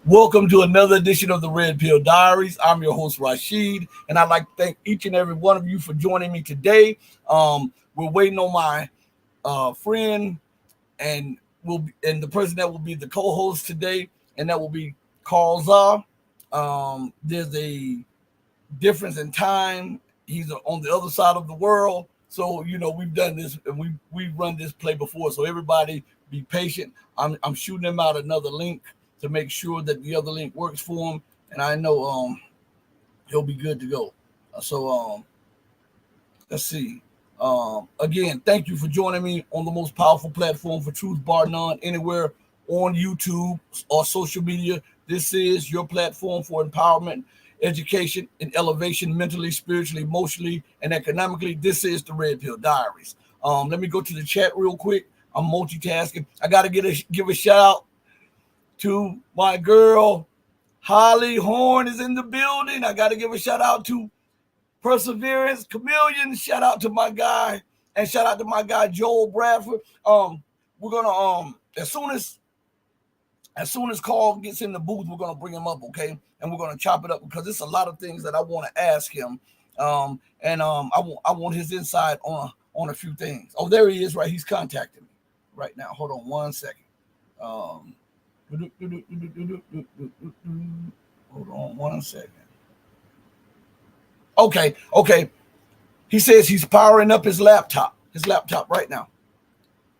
Welcome to another edition of the Red Pill Diaries. I'm your host Rashid, and I'd like to thank each and every one of you for joining me today. We're waiting on my friend, and and the person that will be the co-host today, and that will be Carl Zha. There's a difference in time. He's on the other side of the world, so we've done this and we've run this play before. So everybody, be patient. I'm shooting him out another link to make sure that the other link works for him, and I know he'll be good to go. So let's see. Again, thank you for joining me on the most powerful platform for truth, bar none, anywhere on YouTube or social media. This is your platform for empowerment, education, and elevation mentally, spiritually, emotionally, and economically. This is the Red Pill Diaries. Let me go to the chat real quick. I'm multitasking. I got to give a shout out to my girl Holly Horn is in the building. I got to give a shout out to Perseverance Chameleon. Shout out to my guy, and shout out to my guy Joel Bradford. We're gonna as soon as Carl gets in the booth, we're gonna bring him up, okay? And we're gonna chop it up because there's a lot of things that I want to ask him. I want his insight on a few things. Oh, there he is, right? He's contacting me right now. Hold on one second. Hold on one second. Okay. He says he's powering up his laptop right now.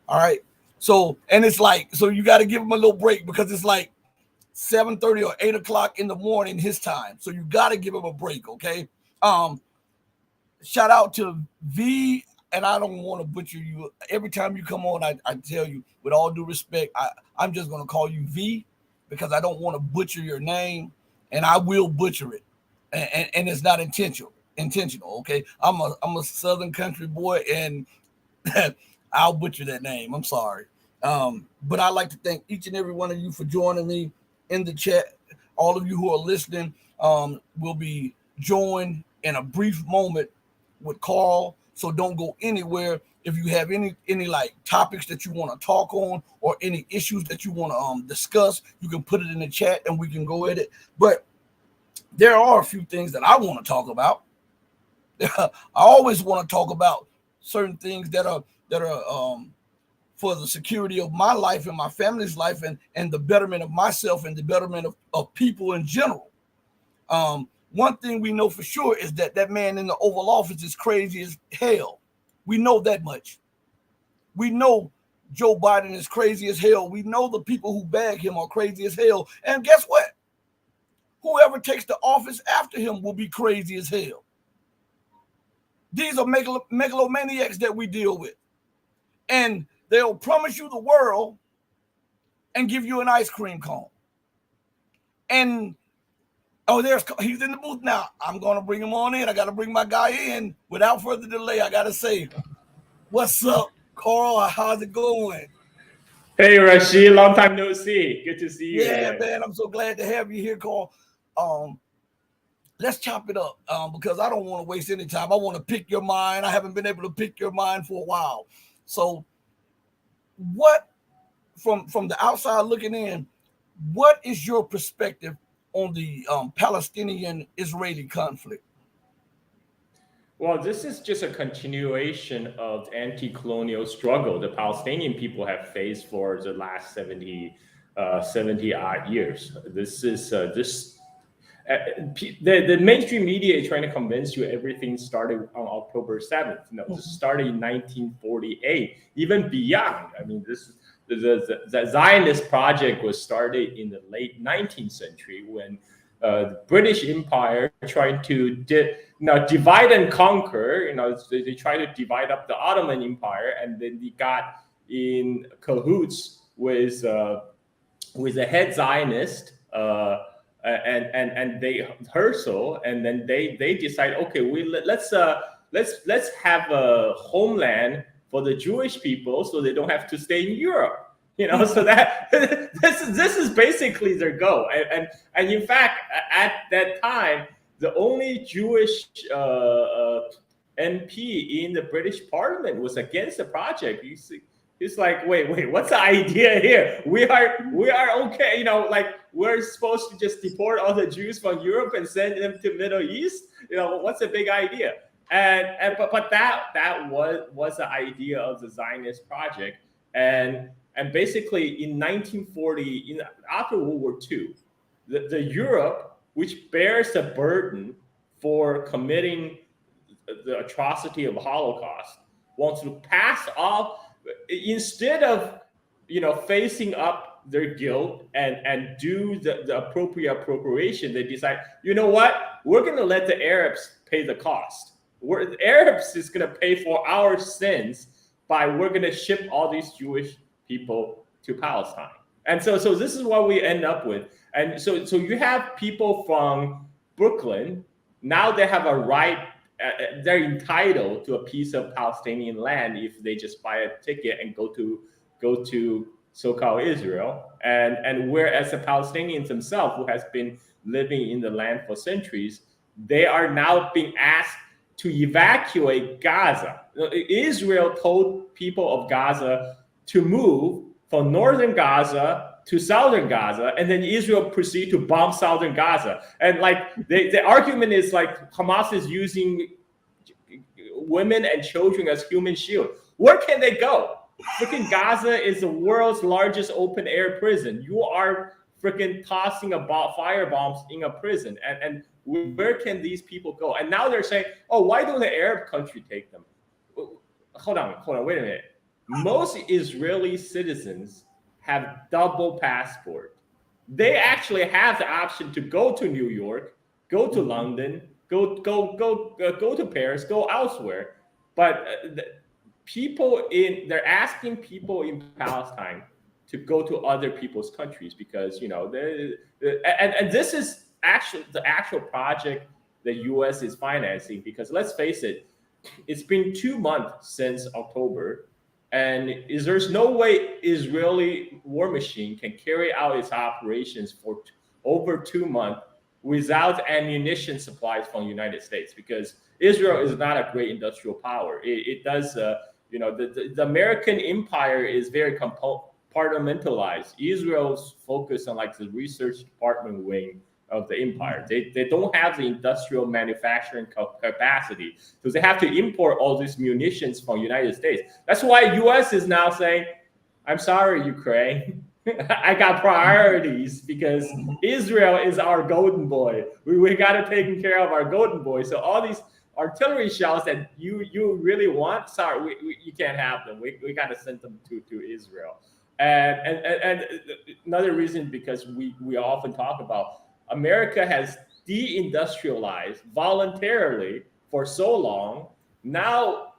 All right. So, and it's like, so you got to give him a little break because it's like 7:30 or 8 o'clock in the morning his time. So you got to give him a break. Okay. Shout out to V, and I don't want to butcher you. Every time you come on, I tell you, with all due respect, I'm just going to call you V because I don't want to butcher your name, and I will butcher it. And it's not intentional. Okay. I'm a Southern country boy, and I'll butcher that name. I'm sorry. But I'd like to thank each and every one of you for joining me in the chat. All of you who are listening will be joined in a brief moment with Carl. So don't go anywhere. If you have any like topics that you want to talk on or any issues that you want to discuss, you can put it in the chat and we can go at it. But there are a few things that I want to talk about. I always want to talk about certain things that are for the security of my life and my family's life, and the betterment of myself and the betterment of people in general. One thing we know for sure is that man in the Oval Office is crazy as hell. We know that much. We know Joe Biden is crazy as hell. We know the people who bag him are crazy as hell. And guess what? Whoever takes the office after him will be crazy as hell. These are megalomaniacs that we deal with. And they'll promise you the world and give you an ice cream cone. And he's in the booth now. I'm going to bring him on in. I got to bring my guy in. Without further delay, I got to say, what's up, Carl? How's it going? Hey, Rashid, long time no see. Good to see you. Yeah, man, I'm so glad to have you here, Carl. Let's chop it up because I don't want to waste any time. I want to pick your mind. I haven't been able to pick your mind for a while. So what, from the outside looking in, what is your perspective on the Palestinian Israeli conflict? Well, this is just a continuation of the anti-colonial struggle the Palestinian people have faced for the last 70 odd years. This is the mainstream media is trying to convince you everything started on October 7th. No, this started in 1948, even beyond. I mean, the Zionist project was started in the late 19th century when the British Empire tried to divide and conquer. They tried to divide up the Ottoman Empire, and then they got in cahoots with the head Zionist. And they Herzl, and then they decide, okay, let's have a homeland for the Jewish people, so they don't have to stay in Europe. So that this is basically their goal. And in fact, at that time, the only Jewish MP in the British Parliament was against the project. He's like, wait, what's the idea here? We are okay, you know, like we're supposed to just deport all the Jews from Europe and send them to Middle East. You know, what's the big idea? But that was the idea of the Zionist project. And basically in 1940, after World War II, the Europe, which bears the burden for committing the atrocity of Holocaust, wants to pass off, instead of, you know, facing up their guilt and do the appropriate appropriation, they decide, you know what, we're going to let the Arabs pay the cost. The Arabs is going to pay for our sins by we're going to ship all these Jewish people to Palestine. And so this is what we end up with. And so you have people from Brooklyn, now they have a right, they're entitled to a piece of Palestinian land if they just buy a ticket and go to so-called Israel. And whereas the Palestinians themselves, who has been living in the land for centuries, they are now being asked to evacuate Gaza. Israel told people of Gaza to move from northern Gaza to southern Gaza, and then Israel proceeded to bomb southern Gaza. And like the argument is like Hamas is using women and children as human shield. Where can they go? Freaking Gaza is the world's largest open air prison. You are freaking tossing fire bombs in a prison, and where can these people go? And now they're saying, oh, why don't the Arab country take them? Hold on, wait a minute. Most Israeli citizens have double passport. They actually have the option to go to New York, go to London, go to Paris, go elsewhere. But they're asking people in Palestine to go to other people's countries because, you know, and this is actually the actual project the U.S. is financing, because let's face it, it's been 2 months since October, and there's no way Israeli war machine can carry out its operations for over 2 months without ammunition supplies from the United States, because Israel is not a great industrial power. It does, you know, the American empire is very compartmentalized. Israel's focused on like the research department wing of the empire. They don't have the industrial manufacturing capacity, so they have to import all these munitions from the United States. That's why U.S. is now saying, I'm sorry, Ukraine, I got priorities because Israel is our golden boy. We got to take care of our golden boy. So all these artillery shells that you really want, sorry, you can't have them. We got to send them to Israel. And another reason, because we often talk about America has deindustrialized voluntarily for so long. Now,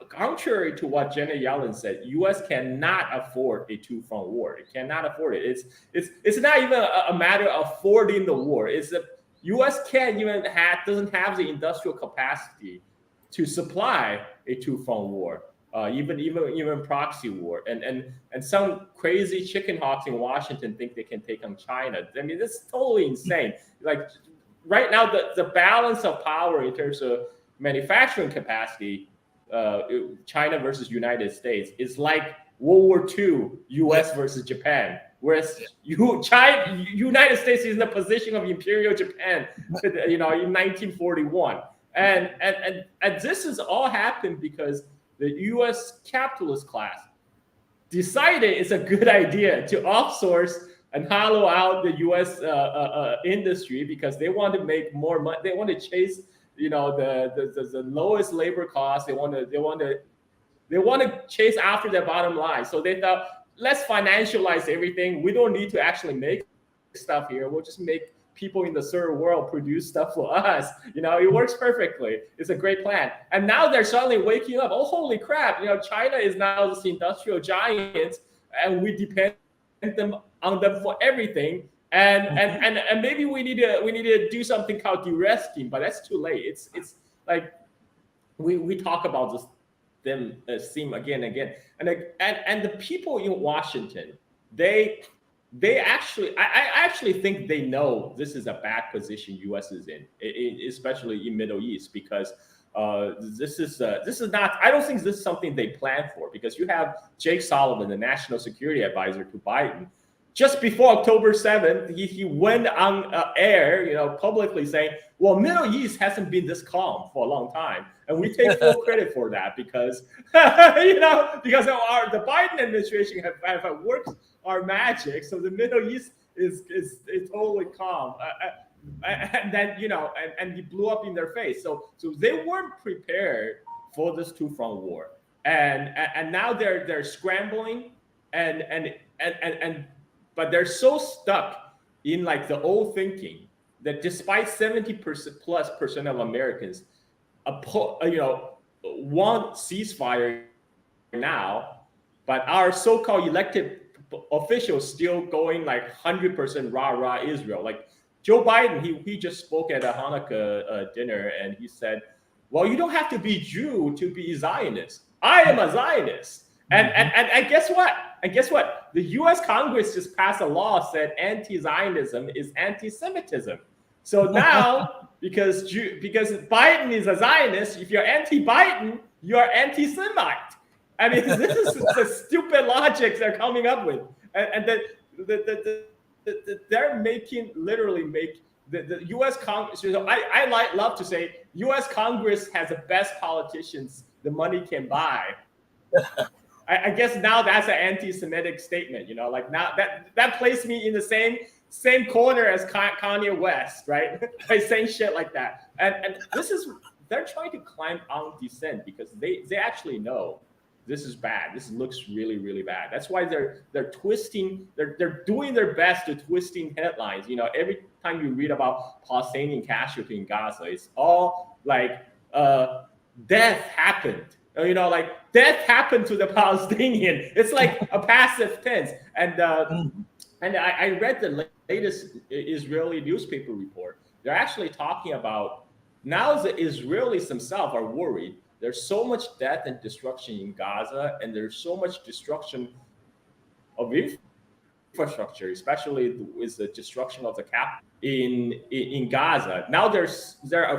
contrary to what Janet Yellen said, U.S. cannot afford a two-front war. It cannot afford it. It's not even a matter of affording the war. It's that U.S. doesn't have the industrial capacity to supply a two-front war. Even proxy war, and some crazy chicken hawks in Washington think they can take on China. I mean, that's totally insane. Like right now, the balance of power in terms of manufacturing capacity, China versus United States, is like World War II, U.S. versus Japan. Whereas United States is in the position of Imperial Japan, you know, in 1941, and this has all happened because the U.S. capitalist class decided it's a good idea to outsource and hollow out the U.S. Industry, because they want to make more money. They want to chase, you know, the lowest labor costs. They want to chase after their bottom line. So they thought, let's financialize everything. We don't need to actually make stuff here. We'll just make people in the third world produce stuff for us. You know, it works perfectly. It's a great plan. And now they're suddenly waking up. Oh, holy crap. You know, China is now this industrial giant, and we depend on them for everything. And maybe we need to do something called de-risking, but that's too late. It's like we talk about this theme again and again. And the people in Washington, I actually think they know this is a bad position U.S. is in, especially in Middle East, because This is not. I don't think this is something they planned for, because you have Jake Sullivan, the national security advisor to Biden. Just before October 7th, he went on air, publicly saying, well, Middle East hasn't been this calm for a long time. And we take full credit for that because, because the Biden administration have worked our magic. So the Middle East is totally calm. And then, and he blew up in their face. So they weren't prepared for this two-front war. And now they're scrambling but they're so stuck in like the old thinking that despite 70%+ of Americans want ceasefire now, but our so-called elected officials still going like 100% rah Israel. Like Joe Biden, he just spoke at a Hanukkah dinner, and he said, well, you don't have to be Jew to be Zionist. I am a Zionist. And guess what? And guess what? The U.S. Congress just passed a law said anti-Zionism is anti-Semitism. So now, because Biden is a Zionist, if you're anti-Biden, you're anti-Semite. I mean, this is the stupid logic they're coming up with, and they're literally make the U.S. Congress. I love to say U.S. Congress has the best politicians the money can buy. I guess now that's an anti-Semitic statement, like now that placed me in the same corner as Kanye West, right? By saying shit like that. And they're trying to climb on descent because they actually know this is bad. This looks really, really bad. That's why they're twisting, they're doing their best to twisting headlines. Every time you read about Palestinian casualty in Gaza, it's all like death happened. Like death happened to the Palestinian. It's like a passive tense. And I read the latest Israeli newspaper report. They're actually talking about now the Israelis themselves are worried. There's so much death and destruction in Gaza, and there's so much destruction of infrastructure, especially with the destruction of the capital in Gaza. Now they're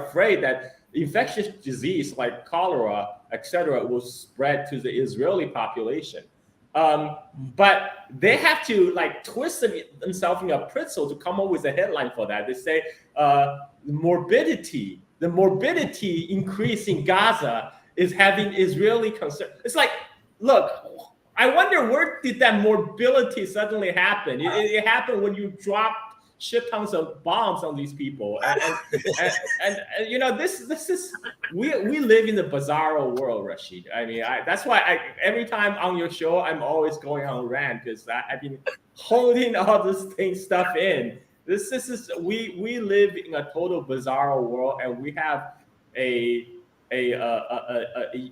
afraid that infectious disease like cholera, etc., will spread to the Israeli population. But they have to twist themselves in a pretzel to come up with a headline for that. They say the morbidity increase in Gaza is having Israeli concern. It's like, look, I wonder where did that morbidity suddenly happen? It happened when you dropped shit tons of bombs on these people, and this is we live in the bizarro world, Rashid. I mean, that's why every time on your show I'm always going on rant because I've been holding all this stuff in. This is we live in a total bizarro world, and we have a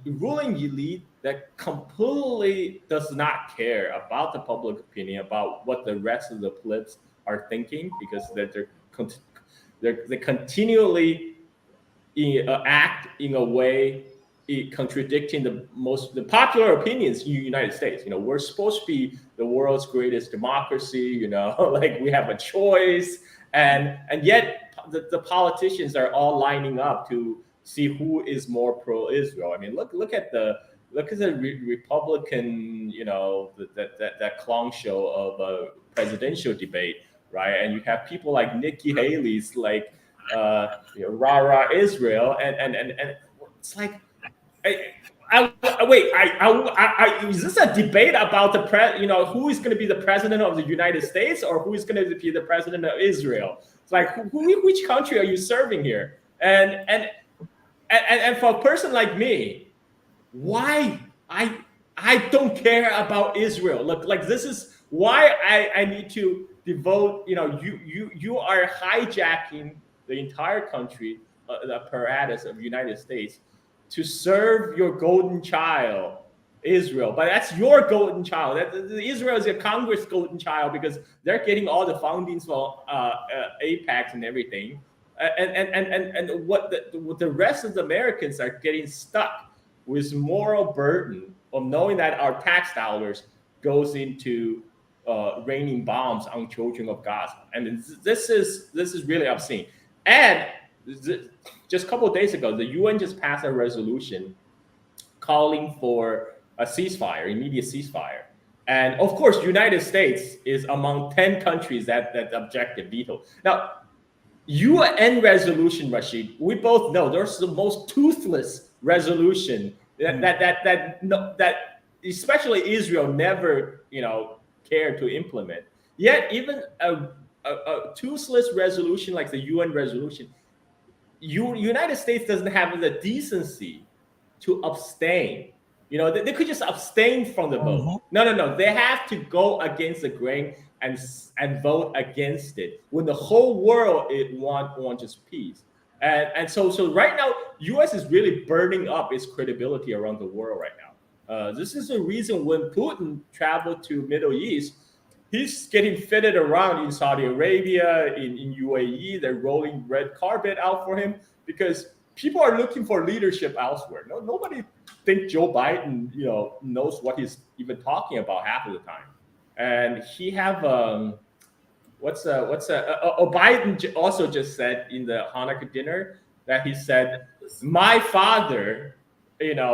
ruling elite that completely does not care about the public opinion, about what the rest of the plebs are thinking, because they continually act in a way contradicting the popular opinions in the United States. We're supposed to be the world's greatest democracy. Like we have a choice, and yet the politicians are all lining up to see who is more pro-Israel. I mean, look at the Republican, that clown show of a presidential debate. Right, and you have people like Nikki Haley's rah Israel, and it's like, is this a debate about who is going to be the president of the United States or who is going to be the president of Israel? It's like which country are you serving here? And for a person like me, why I don't care about Israel. Look, this is why I need to devote, you are hijacking the entire country, the apparatus of the United States, to serve your golden child, Israel. But that's your golden child. Israel is a Congress golden child because they're getting all the fundings for APEC and everything. And what the rest of the Americans are getting stuck with moral burden of knowing that our tax dollars goes into raining bombs on children of Gaza, and this is really obscene. And just a couple of days ago, the UN just passed a resolution calling for a ceasefire, immediate ceasefire. And of course, United States is among 10 countries that objected, veto. Now, UN resolution, Rashid, we both know there's the most toothless resolution that especially Israel never, cared to implement. Yet even a toothless resolution like the UN resolution, United States doesn't have the decency to abstain. They could just abstain from the vote. No. They have to go against the grain and vote against it when the whole world wants just peace. And so right now, U.S. is really burning up its credibility around the world right now. This is the reason when Putin traveled to Middle East, he's getting fitted around in Saudi Arabia, in UAE. They're rolling red carpet out for him because people are looking for leadership elsewhere. Nobody thinks Joe Biden, knows what he's even talking about half of the time. And he have Biden also just said in the Hanukkah dinner that he said, my father,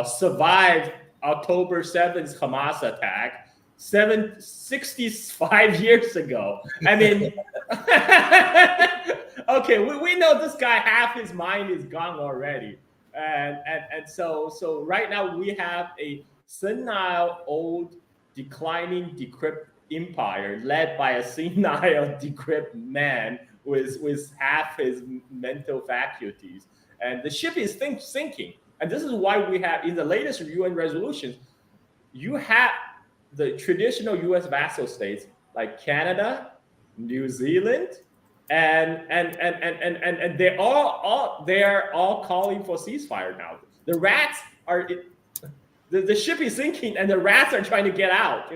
survived October 7th Hamas attack 65 years ago. I mean, okay, we know this guy, half his mind is gone already. And so right now we have a senile, old, declining, decrepit empire led by a senile, decrepit man with half his mental faculties. And the ship is sinking. And this is why we have, in the latest UN resolutions, you have the traditional U.S. vassal states like Canada, New Zealand, and they're all calling for ceasefire now. The rats are the ship is sinking, and the rats are trying to get out.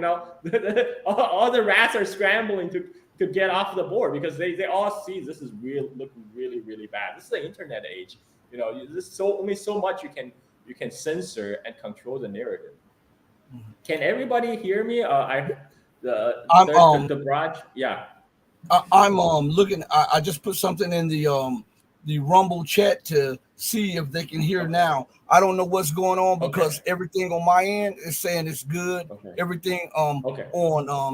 All the rats are scrambling to get off the board because they all see this is looking really, really bad. This is the internet age. There's only so much you can censor and control the narrative. Can everybody hear me? The broad, yeah. I'm looking. I just put something in the Rumble chat to see if they can hear now. I don't know what's going on because everything on my end is saying it's good. Everything on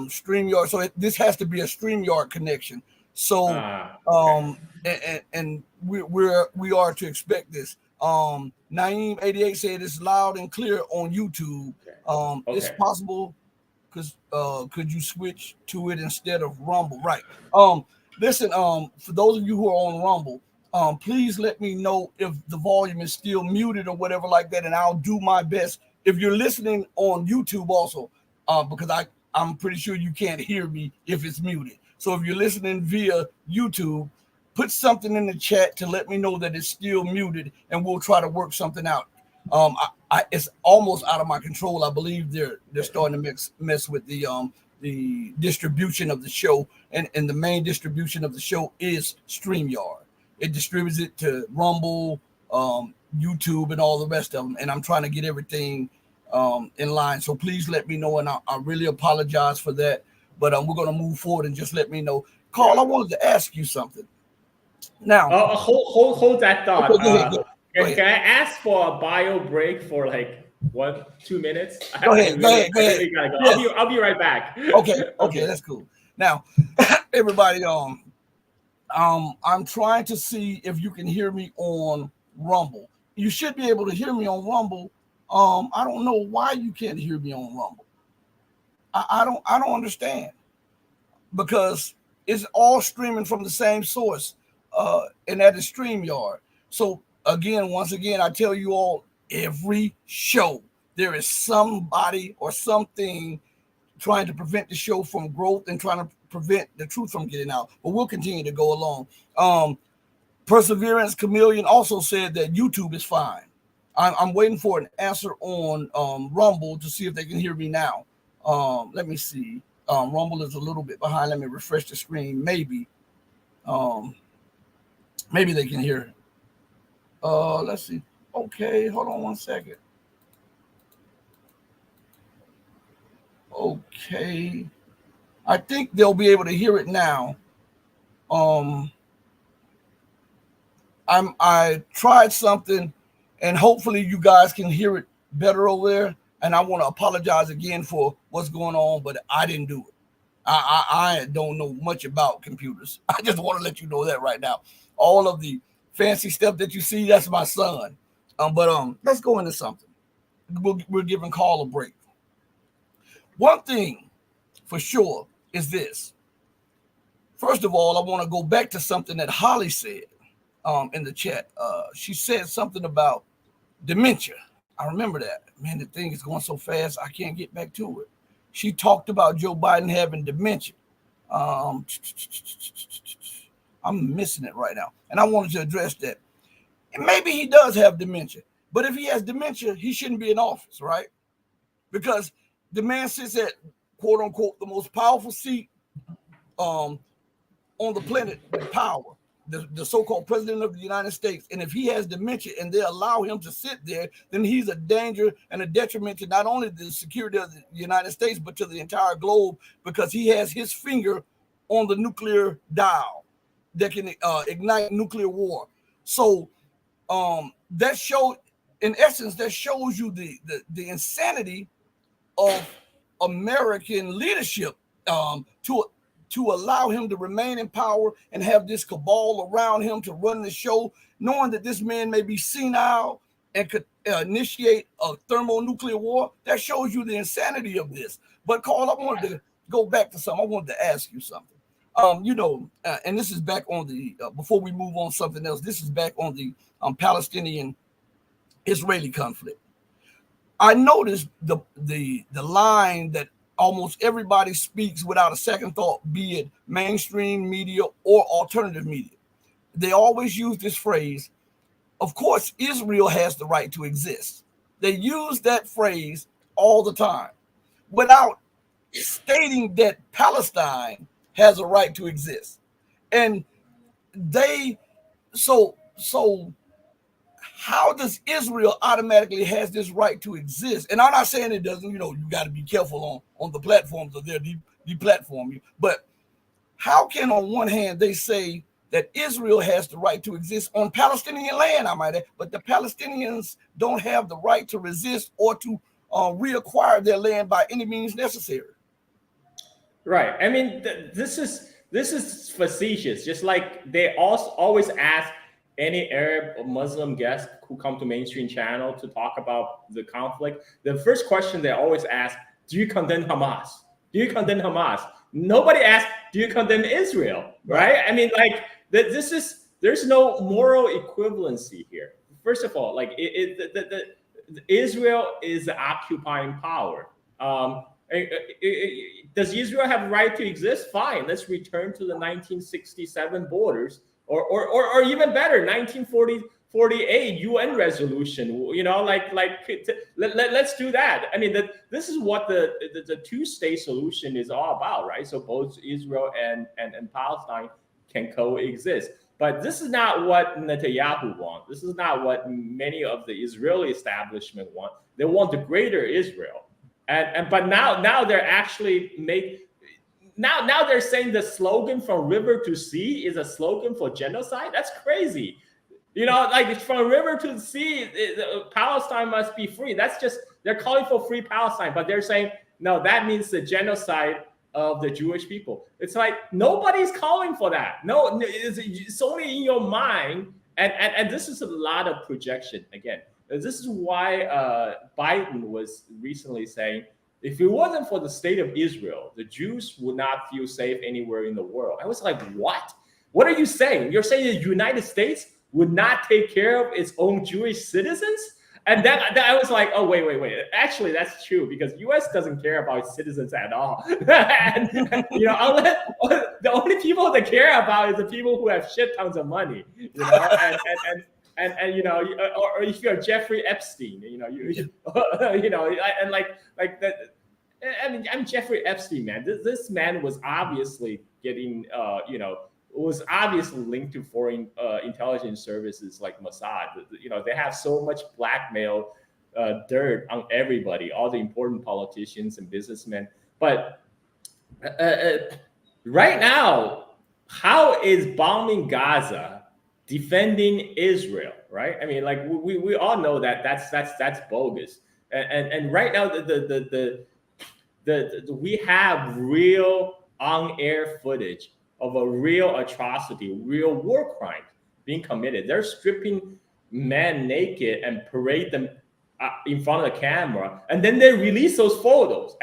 StreamYard. So this has to be a StreamYard connection. So and we are to expect this. Naeem88 said it's loud and clear on YouTube. It's possible because could you switch to it instead of Rumble? Right. Listen, for those of you who are on Rumble, please let me know if the volume is still muted or whatever like that, and I'll do my best. If you're listening on YouTube also, because I'm pretty sure you can't hear me if it's muted. So if you're listening via YouTube, put something in the chat to let me know that it's still muted, and we'll try to work something out. It's almost out of my control. I believe they're starting to mess with the distribution of the show, and the main distribution of the show is StreamYard. It distributes it to Rumble, YouTube, and all the rest of them. And I'm trying to get everything in line. So please let me know, and I really apologize for that. But we're going to move forward and just let me know. Carl, I wanted to ask you something. Now, hold that thought. Okay, go ahead. Can I ask for a bio break for like 1-2 minutes? Go ahead. Yes. I'll be right back. Okay, that's cool. Now, everybody, I'm trying to see if you can hear me on Rumble. You should be able to hear me on Rumble. I don't know why you can't hear me on Rumble. I don't understand, because it's all streaming from the same source, and that is StreamYard. So once again, I tell you all, every show there is somebody or something trying to prevent the show from growth and trying to prevent the truth from getting out. But we'll continue to go along. Perseverance Chameleon also said that YouTube is fine. I'm waiting for an answer on Rumble to see if they can hear me now. Let me see. Rumble is a little bit behind. Let me refresh the screen. Maybe they can hear. Let's see. Okay, hold on one second. Okay, I think they'll be able to hear it now. I tried something, and hopefully you guys can hear it better over there. And I want to apologize again for what's going on, but I didn't do it. I don't know much about computers. I just want to let you know that right now. All of the fancy stuff that you see, that's my son. But let's go into something. We're giving Carl a break. One thing for sure is this. First of all, I want to go back to something that Holly said in the chat. She said something about dementia. I remember that. Man, the thing is going so fast, I can't get back to it. She talked about Joe Biden having dementia. I'm missing it right now. And I wanted to address that. And maybe he does have dementia. But if he has dementia, he shouldn't be in office, right? Because the man sits at, quote unquote, the most powerful seat on the planet with power, the so-called president of the United States. And if he has dementia and they allow him to sit there, then he's a danger and a detriment to not only the security of the United States, but to the entire globe, because he has his finger on the nuclear dial that can ignite nuclear war. So that shows, in essence, that shows you the insanity of American leadership to allow him to remain in power and have this cabal around him to run the show, knowing that this man may be senile and could initiate a thermonuclear war. That shows you the insanity of this. But Carl, I wanted to go back to something. I wanted to ask you something. And this is back on the, before we move on something else, this is back on the Palestinian Israeli conflict. I noticed the line that almost everybody speaks without a second thought, be it mainstream media or alternative media. They always use this phrase, of course, Israel has the right to exist. They use that phrase all the time without stating that Palestine has a right to exist. And so how does Israel automatically has this right to exist? And I'm not saying it doesn't, you got to be careful on the platforms of their deplatform you. But how can on one hand they say that Israel has the right to exist on Palestinian land, I might add, but the Palestinians don't have the right to resist or to reacquire their land by any means necessary? Right. I mean, this is facetious. Just like they also always ask any Arab or Muslim guest who come to mainstream channel to talk about the conflict, the first question they always ask, do you condemn Hamas? Do you condemn Hamas? Nobody asks, do you condemn Israel? Right? I mean, like, there's no moral equivalency here. First of all, like Israel is the occupying power. Does Israel have a right to exist? Fine, let's return to the 1967 borders, or even better, 1948 UN resolution. Let's do that. I mean, this is what the two-state solution is all about, right? So both Israel and Palestine can coexist. But this is not what Netanyahu wants. This is not what many of the Israeli establishment want. They want the greater Israel. But now they're actually now they're saying the slogan from river to sea is a slogan for genocide. That's crazy. Like from river to sea, Palestine must be free. That's just, they're calling for free Palestine, but they're saying, no, that means the genocide of the Jewish people. It's like, nobody's calling for that. No, it's only in your mind. And this is a lot of projection again. This is why Biden was recently saying, if it wasn't for the state of Israel, the Jews would not feel safe anywhere in the world. I was like, what? What are you saying? You're saying the United States would not take care of its own Jewish citizens? And then I was like, oh, wait. Actually, that's true, because U.S. doesn't care about its citizens at all. and the only people that care about is the people who have shit tons of money, and or if you're Jeffrey Epstein, and like that. I mean, I'm Jeffrey Epstein, man. This man was obviously getting, was obviously linked to foreign intelligence services like Mossad. They have so much blackmail dirt on everybody, all the important politicians and businessmen. But right now, how is bombing Gaza defending Israel, right? I mean, like we all know that that's bogus. And right now we have real on-air footage of a real atrocity, real war crimes being committed. They're stripping men naked and parade them in front of the camera, and then they release those photos.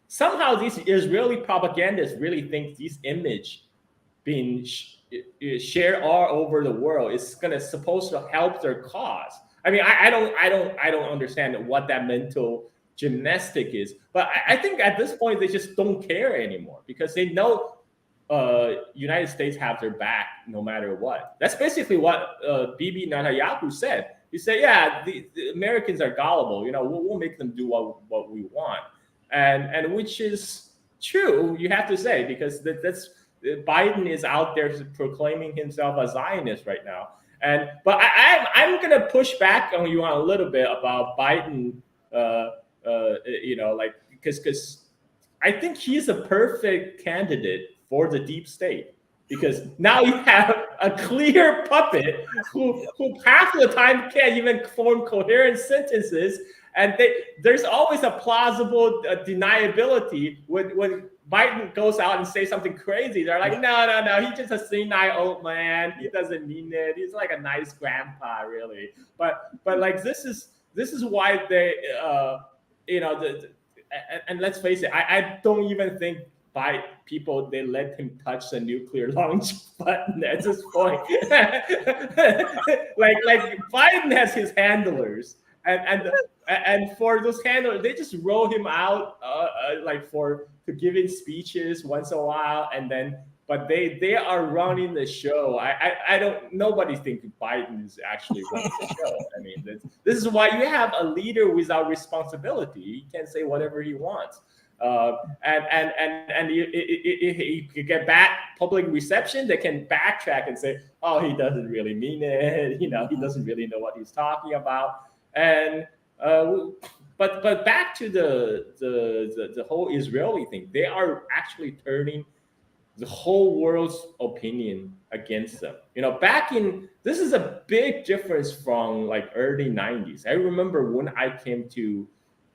Somehow these Israeli propagandists really think these image being shared all over the world is supposed to help their cause. I mean, I don't understand what that mental gymnastic is, but I think at this point they just don't care anymore because they know United States have their back no matter what. That's basically what Bibi Netanyahu said. He said, "Yeah, the Americans are gullible. You know, we'll make them do what we want," and which is true. You have to say because that's Biden is out there proclaiming himself a Zionist right now. But I'm gonna push back on you on a little bit about Biden. Like because I think he's a perfect candidate for the deep state because now you have a clear puppet who half the time can't even form coherent sentences, and there's always a plausible deniability when Biden goes out and says something crazy. They're like, no, he's just a senile old man. He doesn't mean it. He's like a nice grandpa, really. But like this is why they and let's face it, I don't even think by people they let him touch the nuclear launch button at this point. like Biden has his handlers, and for those handlers, they just roll him out to giving speeches once in a while, and then but they are running the show. I don't. Nobody thinks Biden is actually running the show. I mean, this is why you have a leader without responsibility. He can say whatever he wants. And you get back public reception. They can backtrack and say, "Oh, he doesn't really mean it. You know, he doesn't really know what he's talking about." And but back to the whole Israeli thing, they are actually turning the whole world's opinion against them. You know, this is a big difference from like early 90s. I remember when I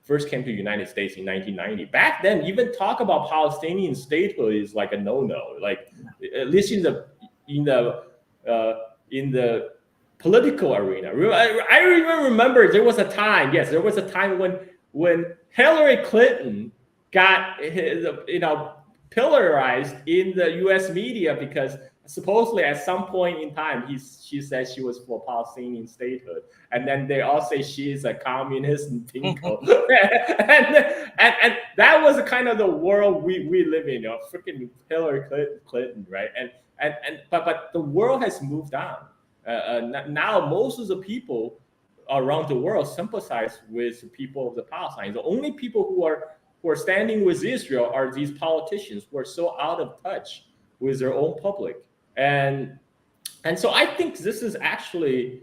first came to United States in 1990. Back then, even talk about Palestinian statehood is like a no-no. Like at least in the political arena. I even remember there was a time when Hillary Clinton got pillarized in the U.S. media because supposedly at some point in time she said she was for Palestinian statehood, and then they all say she is a communist and pinko. and that was kind of the world we live in, freaking Hillary Clinton, right? But the world has moved on. Now most of the people around the world sympathize with the people of the Palestine. The only people who are standing with Israel are these politicians who are so out of touch with their own public. And so I think this is actually,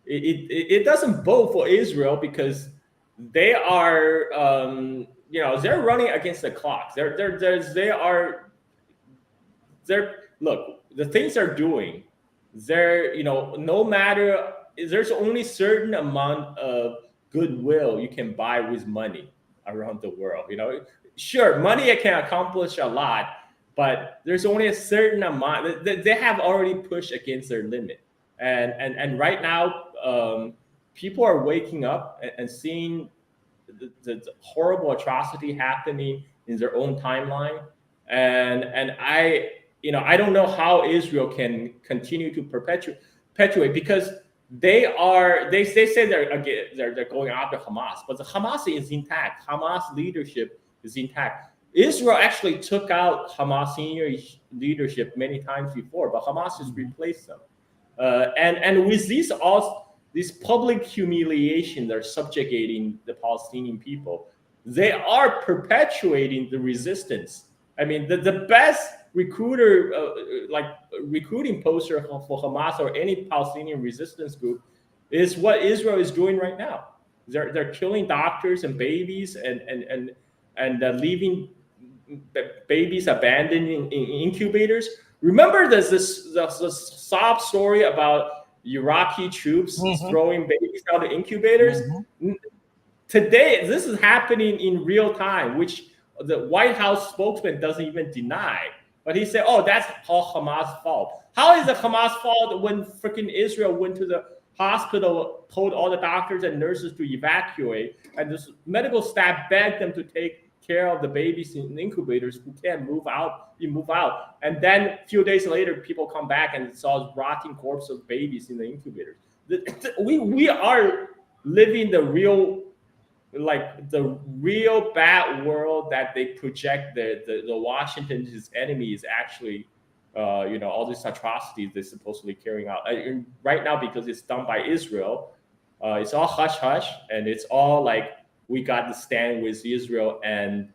it doesn't bode for Israel because they are, they're running against the clock. Look, the things they're doing, no matter, there's only certain amount of goodwill you can buy with money around the world. Sure, money can accomplish a lot, but there's only a certain amount that they have already pushed against their limit. And right now, people are waking up and seeing the horrible atrocity happening in their own timeline. And I don't know how Israel can continue to perpetuate because they say they're going after Hamas, but the Hamas is intact. Hamas leadership is intact. Israel actually took out Hamas senior leadership many times before, but Hamas has replaced them. And with these public humiliation they're subjugating the Palestinian people, they are perpetuating the resistance. I mean, the best recruiting poster for Hamas or any Palestinian resistance group is what Israel is doing right now. They're killing doctors and babies and leaving babies abandoned in incubators. Remember the sob story about Iraqi troops throwing babies out of incubators? Today, this is happening in real time, which the White House spokesman doesn't even deny. But he said, oh, that's all Hamas' fault. How is it Hamas' fault when freaking Israel went to the hospital, told all the doctors and nurses to evacuate, and the medical staff begged them to take care of the babies in incubators who can't move out, and then a few days later, people come back and saw rotting corpses of babies in the incubators. We are living the real bad world that they project. The Washington, his enemy, is actually all these atrocities they're supposedly carrying out. And right now, because it's done by Israel, it's all hush hush, and it's all like, we got to stand with Israel, and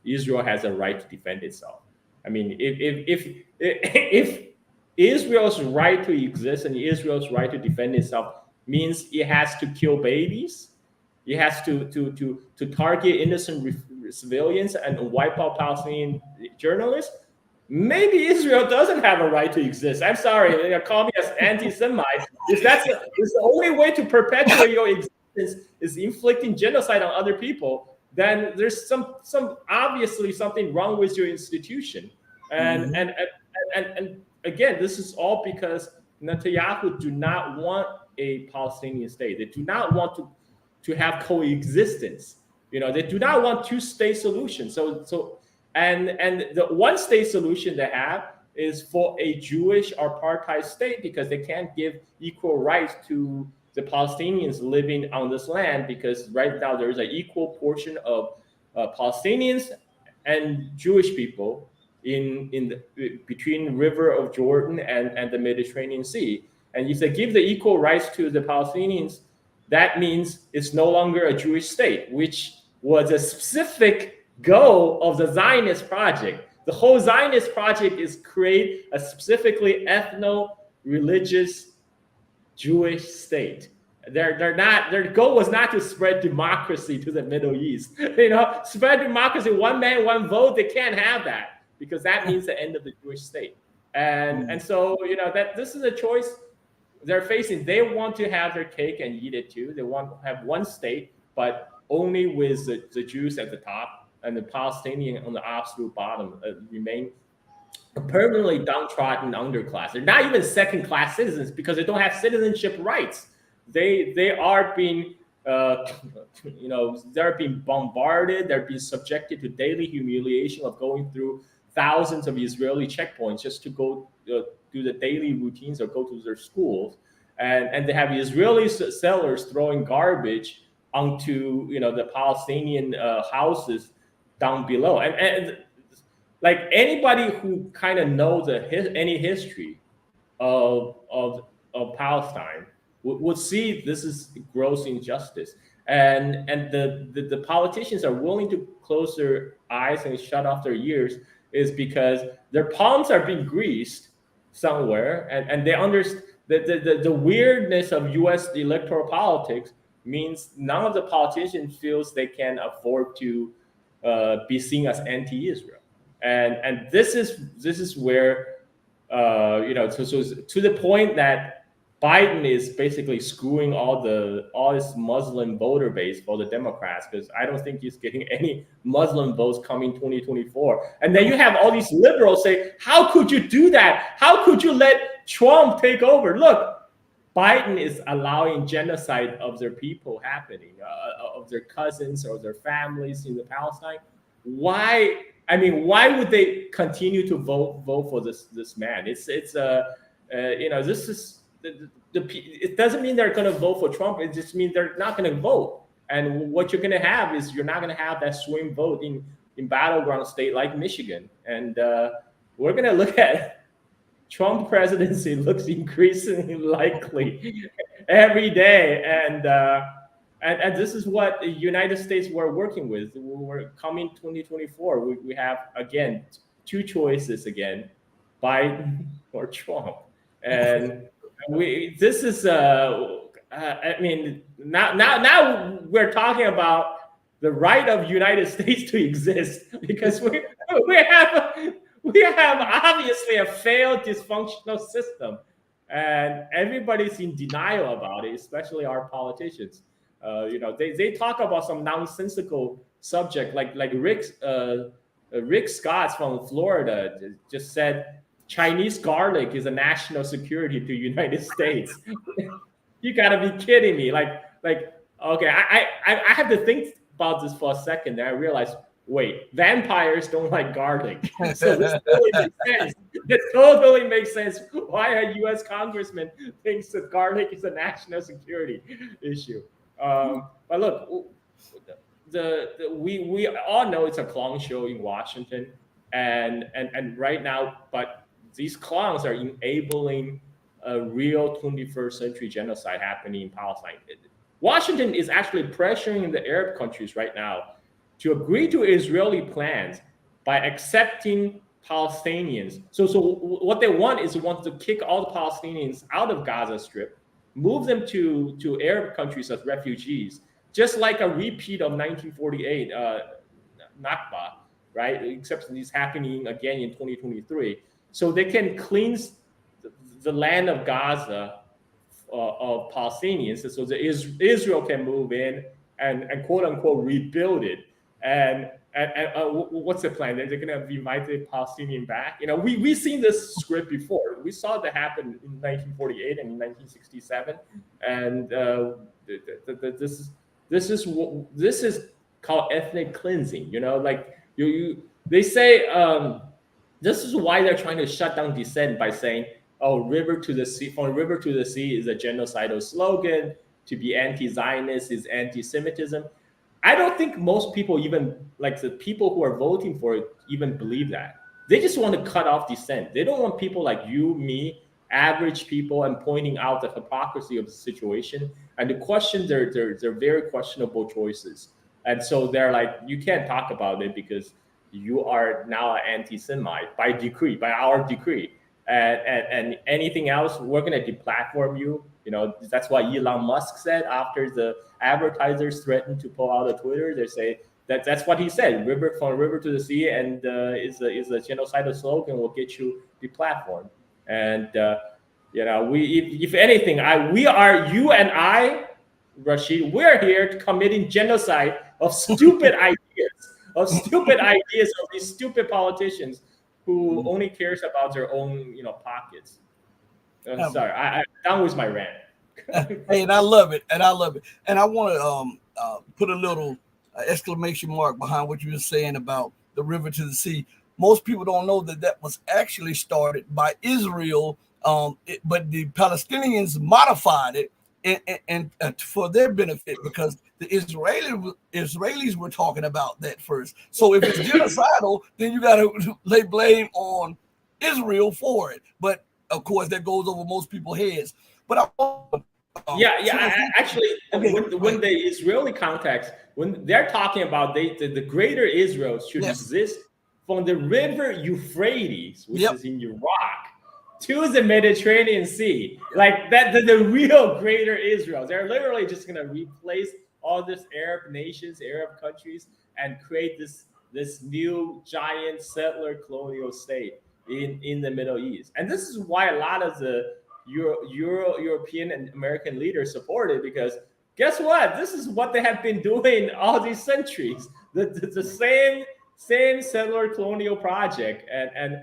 Israel has a right to defend itself. I mean, if Israel's right to exist and Israel's right to defend itself means it has to kill babies, it has to target innocent civilians and wipe out Palestinian journalists, maybe Israel doesn't have a right to exist. I'm sorry, call me as anti-Semite. If that's the only way to perpetuate your existence is inflicting genocide on other people, then there's some obviously something wrong with your institution. And again, this is all because Netanyahu do not want a Palestinian state. They do not want to have coexistence. They do not want two-state solution. And the one-state solution they have is for a Jewish apartheid state, because they can't give equal rights to the Palestinians living on this land, because right now there is an equal portion of Palestinians and Jewish people between River of Jordan and the Mediterranean Sea. And you say give the equal rights to the Palestinians, that means it's no longer a Jewish state, which was a specific goal of the Zionist project. The whole Zionist project is create a specifically ethno-religious Jewish state. Their goal was not to spread democracy to the Middle East. Spread democracy, one man, one vote. They can't have that, because that means the end of the Jewish state. And so that this is a choice they're facing. They want to have their cake and eat it too. They want to have one state, but only with the Jews at the top and the Palestinian on the absolute bottom remain permanently downtrodden underclass. They're not even second-class citizens because they don't have citizenship rights. They are being, they're being bombarded. They're being subjected to daily humiliation of going through thousands of Israeli checkpoints just to go do the daily routines or go to their schools. And they have Israeli sellers throwing garbage onto the Palestinian houses down below. And like anybody who kind of knows any history of Palestine would see this is gross injustice, and the politicians are willing to close their eyes and shut off their ears is because their palms are being greased somewhere, and they understand the weirdness of U.S. electoral politics means none of the politicians feels they can afford to be seen as anti-Israel. And this is where so to the point that Biden is basically screwing all his Muslim voter base for the Democrats, because I don't think he's getting any Muslim votes coming 2024. And then you have all these liberals say, how could you do that? How could you let Trump take over? Look, Biden is allowing genocide of their people happening, of their cousins or their families in the Palestine. Why? I mean, why would they continue to vote for this man? This is it doesn't mean they're going to vote for Trump. It just means they're not going to vote. And what you're going to have is you're not going to have that swing vote in battleground state like Michigan. And we're going to look at Trump presidency looks increasingly likely every day. And this is what the United States we're working with. We're coming 2024. We have, again, two choices again, Biden or Trump. And this is, I mean, now we're talking about the right of United States to exist, because we have have obviously a failed dysfunctional system, and everybody's in denial about it, especially our politicians. They talk about some nonsensical subject like Rick Scott from Florida just said Chinese garlic is a national security to United States. You gotta be kidding me! Okay, I had to think about this for a second, and I realized, wait, vampires don't like garlic, so this totally makes sense. It totally makes sense why a U.S. congressman thinks that garlic is a national security issue. But look, we all know it's a clown show in Washington, and right now, but these clowns are enabling a real 21st century genocide happening in Palestine. Washington is actually pressuring the Arab countries right now to agree to Israeli plans by accepting Palestinians. So what they want is to kick all the Palestinians out of Gaza Strip, move them to Arab countries as refugees, just like a repeat of 1948 Nakba, right? Except it's happening again in 2023. So they can cleanse the land of Gaza of Palestinians, so Israel can move in and quote unquote rebuild it. And what's the plan? They're going to invite the Palestinian back. We've seen this script before. We saw that happen in 1948 and in 1967. And this is called ethnic cleansing. They say this is why they're trying to shut down dissent by saying, "Oh, river to the sea, from river to the sea" is a genocidal slogan. To be anti-Zionist is anti-Semitism. I don't think most people, even like the people who are voting for it, even believe that. They just want to cut off dissent. They don't want people like you, me, average people, and pointing out the hypocrisy of the situation and to question their very questionable choices. And so they're like, you can't talk about it because you are now an anti-Semite by decree, by our decree. And anything else, we're going to deplatform you. That's what Elon Musk said after the advertisers threatened to pull out of Twitter. They say that's what he said. From river to the sea, and is a genocidal slogan will get you deplatformed. And if anything, we are, you and I, Rashid, we're here committing genocide of stupid ideas, of these stupid politicians who only cares about their own, pockets. Sorry, I'm done with my rant. Hey, and I love it, and I want to put a little exclamation mark behind what you were saying about the river to the sea. Most people don't know that was actually started by Israel, but the Palestinians modified it and for their benefit, because the Israelis were talking about that first. So if it's genocidal, then you got to lay blame on Israel for it. But of course, that goes over most people's heads. But actually, when the Israeli context, when they're talking about the greater Israel should exist from the river Euphrates, which is in Iraq, to the Mediterranean Sea, like that, the real greater Israel. They're literally just going to replace all these Arab nations, Arab countries, and create this new giant settler colonial state in the Middle East. And this is why a lot of the European and American leaders support it, because guess what? This is what they have been doing all these centuries. The same settler colonial project, and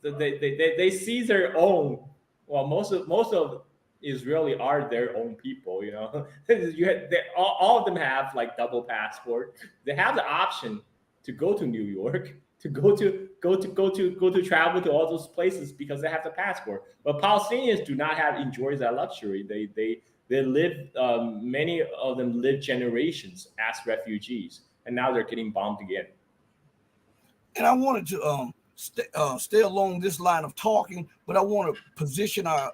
they see their own. Well, most of Israeli are their own people. All of them have like double passport. They have the option to go to New York, to go to travel to all those places because they have the passport. But Palestinians do not enjoy that luxury. They live, many of them live generations as refugees, and now they're getting bombed again. And I wanted to stay along this line of talking, but I want to position our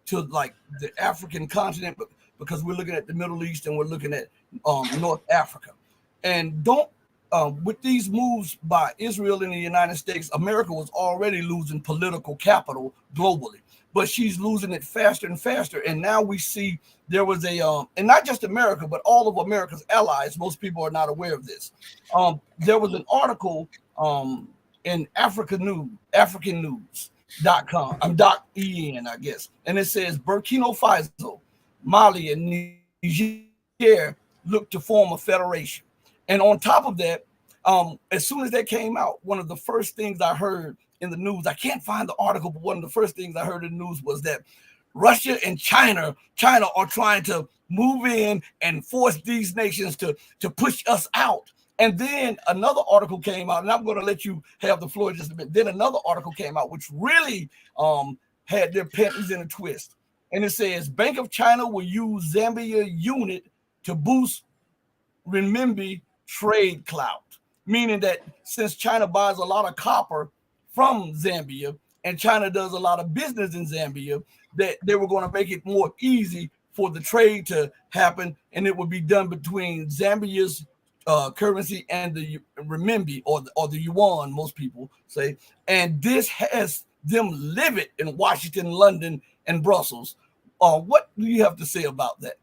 to like the African continent, because we're looking at the Middle East and we're looking at North Africa. And with these moves by Israel and the United States, America was already losing political capital globally, but she's losing it faster and faster. And now we see there was and not just America, but all of America's allies. Most people are not aware of this. There was an article in africannews.com. I'm .en, I guess. And it says Burkina Faso, Mali, and Niger look to form a federation. And on top of that, as soon as that came out, one of the first things I heard in the news, I can't find the article, but one of the first things I heard in the news was that Russia and China are trying to move in and force these nations to push us out. And then another article came out, and I'm going to let you have the floor just a bit. Then another article came out, which really had their panties in a twist. And it says, Bank of China will use Zambia unit to boost renminbi trade clout. Meaning that since China buys a lot of copper from Zambia, and China does a lot of business in Zambia, that they were going to make it more easy for the trade to happen, and it would be done between Zambia's currency and the renminbi or the yuan, most people say. And this has them livid in Washington, London, and Brussels. What do you have to say about that?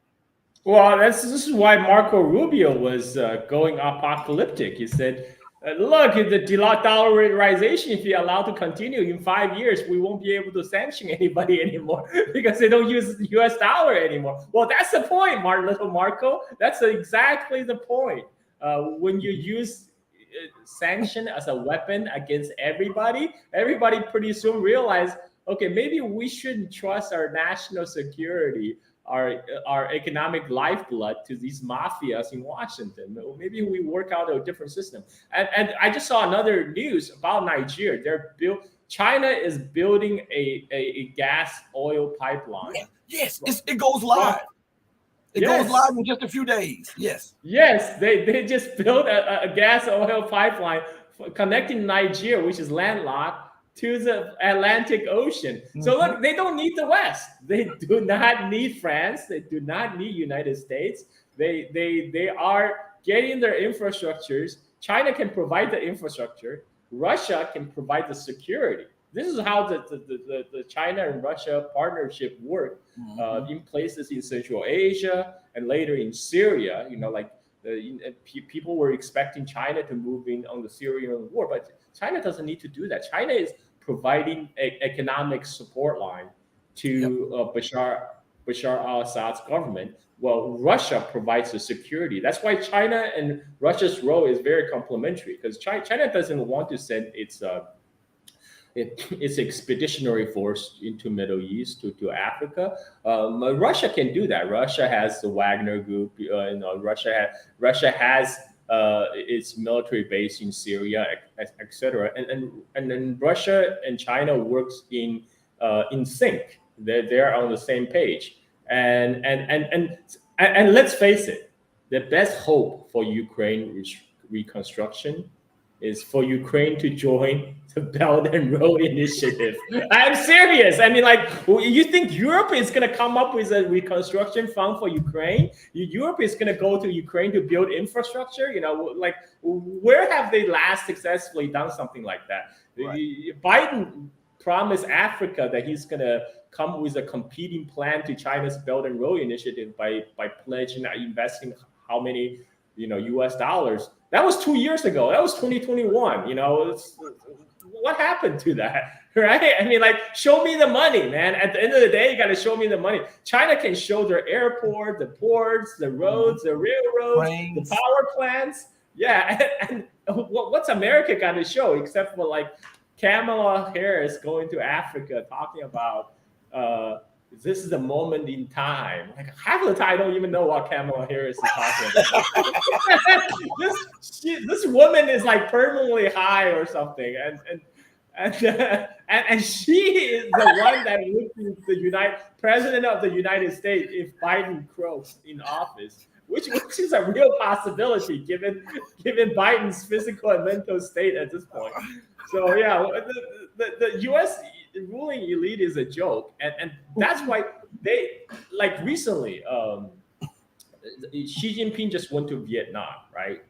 Well, this is why Marco Rubio was going apocalyptic. He said, look, the dollarization, if you allow to continue in 5 years, we won't be able to sanction anybody anymore because they don't use the US dollar anymore. Well, that's the point, little Marco. That's exactly the point. When you use sanction as a weapon against everybody pretty soon realize, okay, maybe we shouldn't trust our national security, our economic lifeblood to these mafias in Washington. Maybe we work out a different system. And I just saw another news about Nigeria. China is building a gas oil pipeline. Yes, it goes live. It goes live in just a few days. Yes, they just built a gas oil pipeline connecting Nigeria, which is landlocked, to the Atlantic Ocean. Mm-hmm. So look, they don't need the West. They do not need France. They do not need United States. They are getting their infrastructures. China can provide the infrastructure. Russia can provide the security. This is how the China and Russia partnership worked in places in Central Asia and later in Syria. People were expecting China to move in on the Syrian war, but China doesn't need to do that. China is providing an economic support line to Bashar al-Assad's government. Well, Russia provides the security. That's why China and Russia's role is very complementary, because China doesn't want to send its expeditionary force into Middle East to Africa. Russia can do that. Russia has the Wagner Group. Russia has its military base in Syria, etc. And then Russia and China works in sync. They're on the same page. And let's face it, the best hope for Ukraine reconstruction is for Ukraine to join the Belt and Road Initiative. I'm serious. I mean, you think Europe is going to come up with a reconstruction fund for Ukraine? Europe is going to go to Ukraine to build infrastructure? Where have they last successfully done something like that? Right. Biden promised Africa that he's going to come with a competing plan to China's Belt and Road Initiative by pledging investing how many US dollars. That was 2 years ago. That was 2021. What happened to that, right? I mean, show me the money, man. At the end of the day, you got to show me the money. China can show their airport, the ports, the roads, the railroads, the power plants. Yeah, and what's America got to show except for Kamala Harris going to Africa talking about this is a moment in time. Half of the time, I don't even know what Kamala Harris is talking about. this woman is permanently high or something, and she is the one that would be the president of the United States if Biden croaks in office, which is a real possibility given Biden's physical and mental state at this point. So yeah, the U.S. ruling elite is a joke, and that's why they recently Xi Jinping just went to Vietnam, right?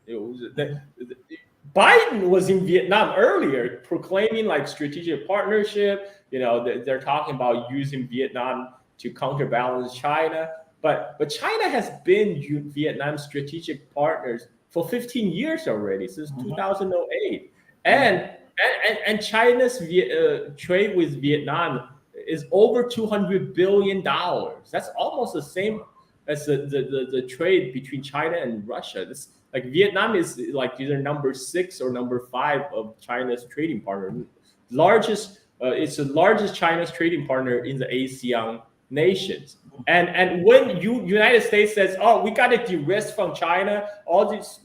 Biden was in Vietnam earlier proclaiming strategic partnership. They're talking about using Vietnam to counterbalance China, but China has been Vietnam's strategic partners for 15 years already, since 2008, and And China's trade with Vietnam is over $200 billion. That's almost the same as the trade between China and Russia. This like Vietnam is like either number 6 or number 5 of China's trading partner. Largest, it's the largest China's trading partner in the ASEAN nations. And when United States says, "Oh, we got to de-risk from China," all these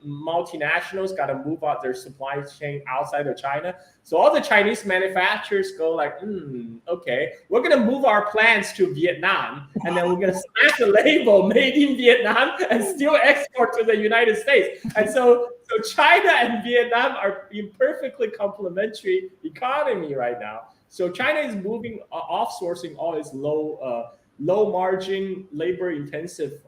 multinationals got to move out their supply chain outside of China. So all the Chinese manufacturers go like, "Okay, we're gonna move our plants to Vietnam, and then we're gonna slap the label made in Vietnam and still export to the United States." And so China and Vietnam are in perfectly complementary economy right now. So China is moving offsourcing all its low margin, labor intensive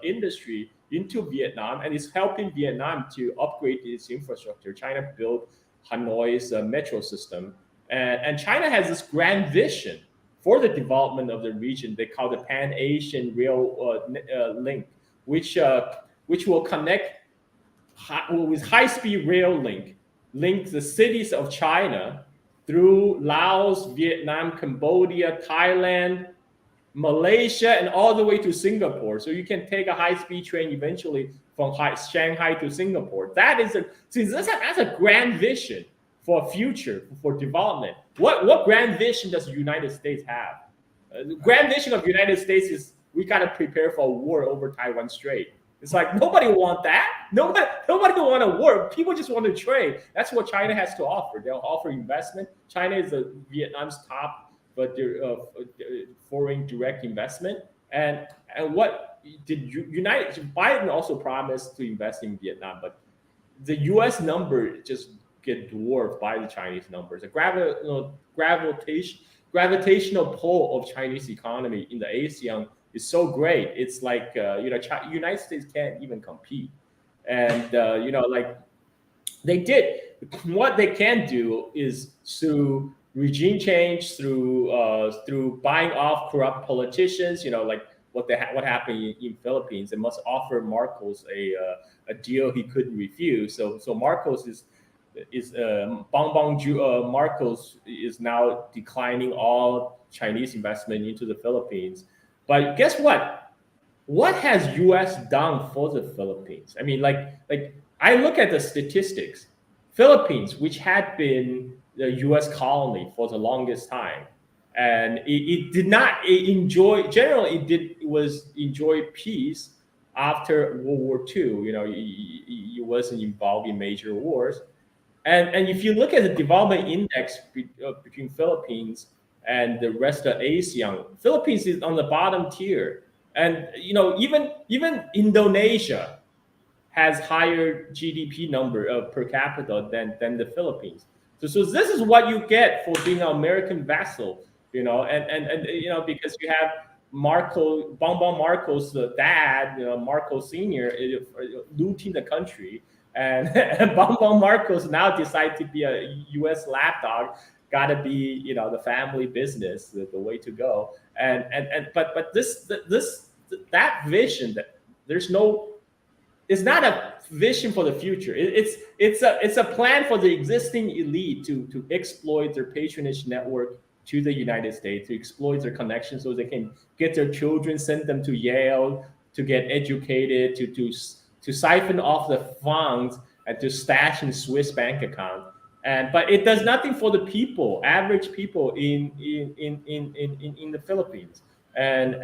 industry into Vietnam, and it's helping Vietnam to upgrade its infrastructure. China built Hanoi's metro system, and China has this grand vision for the development of the region. They call the Pan-Asian Rail Link, which will connect with high-speed rail link the cities of China through Laos, Vietnam, Cambodia, Thailand, Malaysia, and all the way to Singapore. So you can take a high-speed train eventually from Shanghai to Singapore. That's a grand vision for future, for development. What grand vision does the United States have? The grand vision of the United States is we got to prepare for a war over Taiwan Strait. It's like nobody want that. Nobody want to work. People just want to trade. That's what China has to offer. They'll offer investment. China is Vietnam's top foreign direct investment. And what did Biden also promised to invest in Vietnam, but the U.S. number just get dwarfed by the Chinese numbers. The gravitational pull of Chinese economy in the ASEAN is so great. It's like United States can't even compete, and like they did. What they can do is through regime change, through buying off corrupt politicians. Like what happened in Philippines. They must offer Marcos a deal he couldn't refuse. So Marcos Marcos is now declining all Chinese investment into the Philippines. But guess what? What has U.S. done for the Philippines? I mean, like I look at the statistics. Philippines, which had been the U.S. colony for the longest time, and it did not enjoy. Generally, it was enjoy peace after World War II. It wasn't involved in major wars. And if you look at the development index between Philippines and the rest of ASEAN, Philippines is on the bottom tier. And even Indonesia has higher GDP number per capita than the Philippines. So this is what you get for being an American vassal, and because you have Bongbong Marcos' dad, Marcos Senior, looting the country. And Bongbong Marcos now decide to be a U.S. lapdog. Got to be, the family business, the way to go. But that vision that it's not a vision for the future. It's a plan for the existing elite to exploit their patronage network to the United States, to exploit their connections so they can get their children, send them to Yale to get educated, to siphon off the funds and to stash in Swiss bank account. But it does nothing for the people, average people in the Philippines. And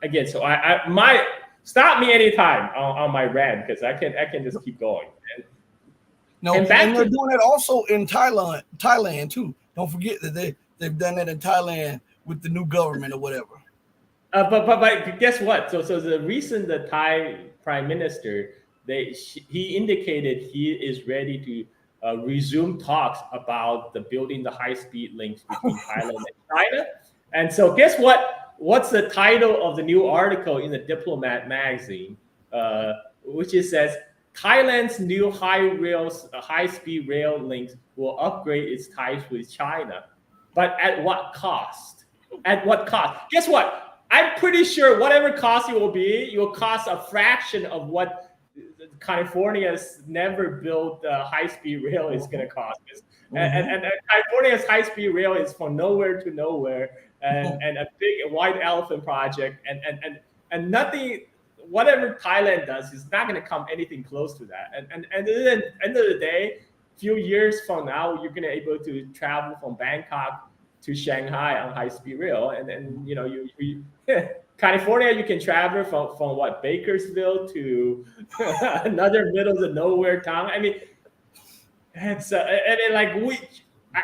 again, so I stop me anytime on my rant, because I can just keep going. And they're doing it also in Thailand too. Don't forget that they've done that in Thailand with the new government or whatever. But guess what? So the Thai Prime Minister, he indicated he is ready to resume talks about building the high-speed links between Thailand and China. And so guess what? What's the title of the new article in the Diplomat magazine? Which says Thailand's new high-speed rail links will upgrade its ties with China, but at what cost? At what cost? Guess what? I'm pretty sure whatever cost it will cost a fraction of what California's never built a high-speed rail is going to cost us. And California's high-speed rail is from nowhere to nowhere, and a big white elephant project, and nothing, whatever Thailand does is not going to come anything close to that. And at the end of the day, few years from now, you're going to be able to travel from Bangkok to Shanghai on high-speed rail, and then you California, you can travel from what, Bakersfield to another middle of nowhere town. I mean, it's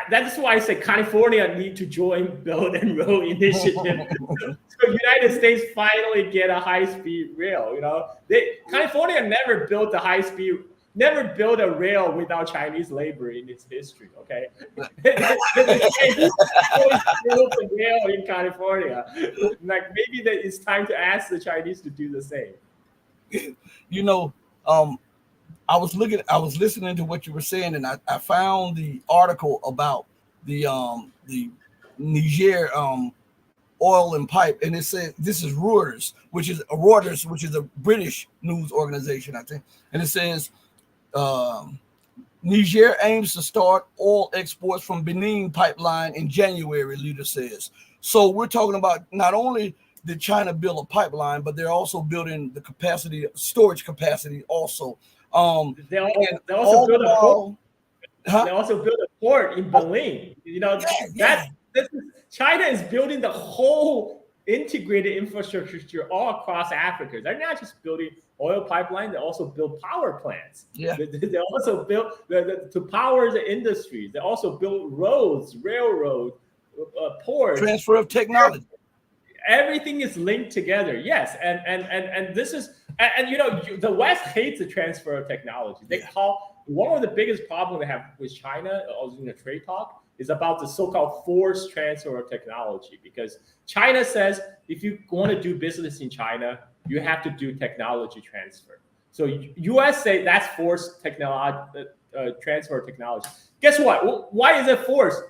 that's why I say California need to join Belt and Road Initiative. So United States finally get a high-speed rail. California never built a rail without Chinese labor in its history. Okay, Chinese built a rail in California. Like, maybe it's time to ask the Chinese to do the same. I was listening to what you were saying, and I found the article about the Niger oil and pipe, and it said, this is Reuters, which is a British news organization, I think, and it says Niger aims to start oil exports from Benin pipeline in January, leader says. So we're talking about not only did China build a pipeline, but they're also building the storage capacity also. They also built a port. They also built a port in Berlin. China is building the whole integrated infrastructure all across Africa. They're not just building oil pipeline; they also build power plants. Yeah. They also build to power the industries. They also build roads, railroads, ports. Transfer of technology. Everything is linked together. Yes, and this is the West hates the transfer of technology. They call one of the biggest problems they have with China, also in the trade talk, is about the so-called forced transfer of technology. Because China says if you want to do business in China, you have to do technology transfer. So U.S. say that's forced technology transfer of technology. Guess what? Why is it forced?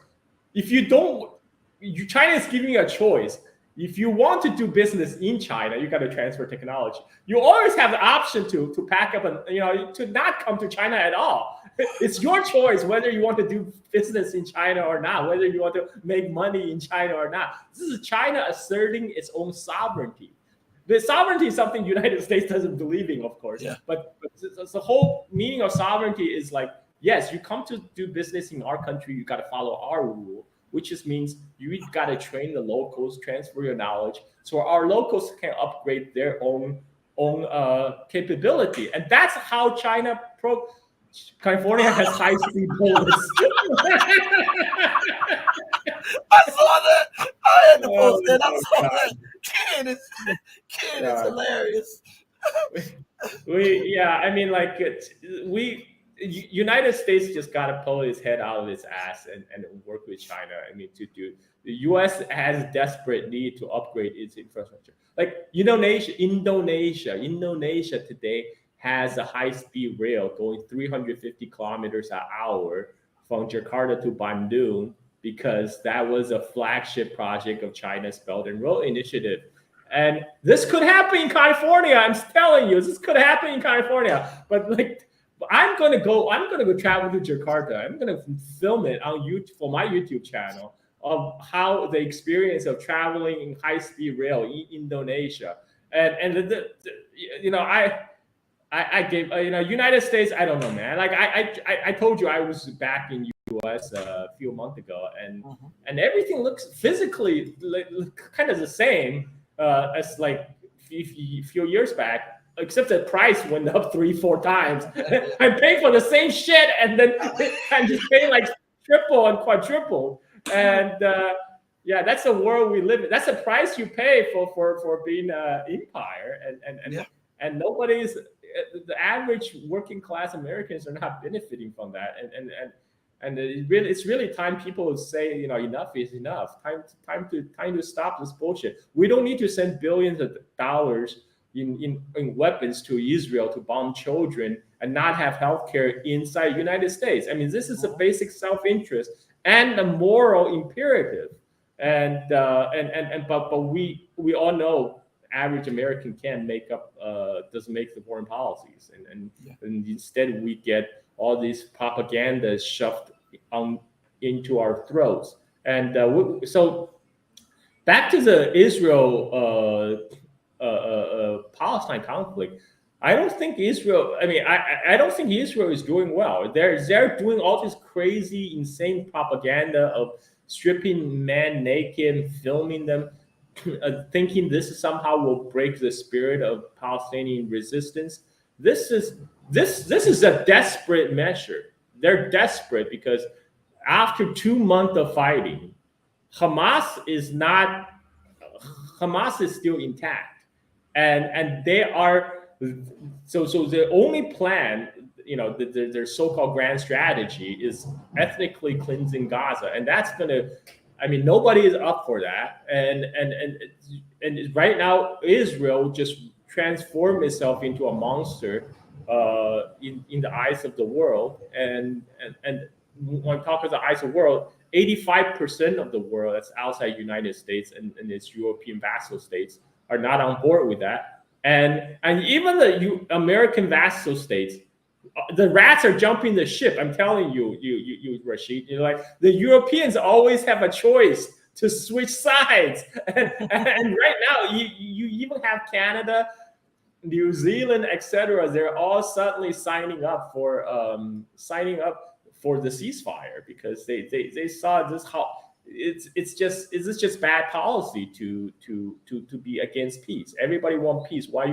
If you don't, China is giving you a choice. If you want to do business in China, you got to transfer technology. You always have the option to pack up and to not come to China at all. It's your choice whether you want to do business in China or not, whether you want to make money in China or not. This is China asserting its own sovereignty. The sovereignty is something the United States doesn't believe in, of course. Yeah. But the whole meaning of sovereignty is like, yes, you come to do business in our country, you got to follow our rule, which just means you got to train the locals, transfer your knowledge, so our locals can upgrade their own capability. And that's how California has high-speed bullets. I saw that. I had to post that. I saw that. Ken is hilarious. United States just got to pull its head out of its ass and work with China. The U.S. has a desperate need to upgrade its infrastructure. Like Indonesia today has a high-speed rail going 350 kilometers an hour from Jakarta to Bandung, because that was a flagship project of China's Belt and Road Initiative. And this could happen in California. I'm telling you, this could happen in California. But I'm gonna go travel to Jakarta. I'm gonna film it on YouTube for my YouTube channel of how the experience of traveling in high-speed rail in Indonesia. I gave United States. I don't know, man. Like I told you, I was back in US a few months ago, and everything looks physically kind of the same as like a few years back, except the price went up 3-4 times. I'm paying for the same shit, and then I'm just paying like triple and quadruple. And that's the world we live in. That's the price you pay for being an empire, and nobody's. The average working class Americans are not benefiting from that, and it's really time people say enough is enough. Time to stop this bullshit. We don't need to send billions of dollars in weapons to Israel to bomb children and not have healthcare inside the United States. I mean, this is a basic self-interest and a moral imperative. But we all know average American can doesn't make the foreign policies, and instead we get all these propaganda shoved into our throats. And so back to the Israel Palestine conflict. I don't think Israel. I mean, I don't think Israel is doing well. They're doing all this crazy, insane propaganda of stripping men naked, filming them, thinking this somehow will break the spirit of Palestinian resistance. This is a desperate measure. They're desperate because after 2 months of fighting, Hamas is still intact, and they are. So the only plan, their so-called grand strategy is ethnically cleansing Gaza, and that's gonna. I mean, nobody is up for that, and right now Israel just transformed itself into a monster in the eyes of the world, and when I talk of the eyes of the world, 85% of the world that's outside United States and its European vassal states are not on board with that. And even the American vassal states, the rats are jumping the ship. I'm telling you, Rashid. Like the Europeans always have a choice to switch sides, and right now you even have Canada, New Zealand, etc. They're all suddenly signing up for the ceasefire because they saw this how. It's just bad policy to be against peace. Everybody want peace. Why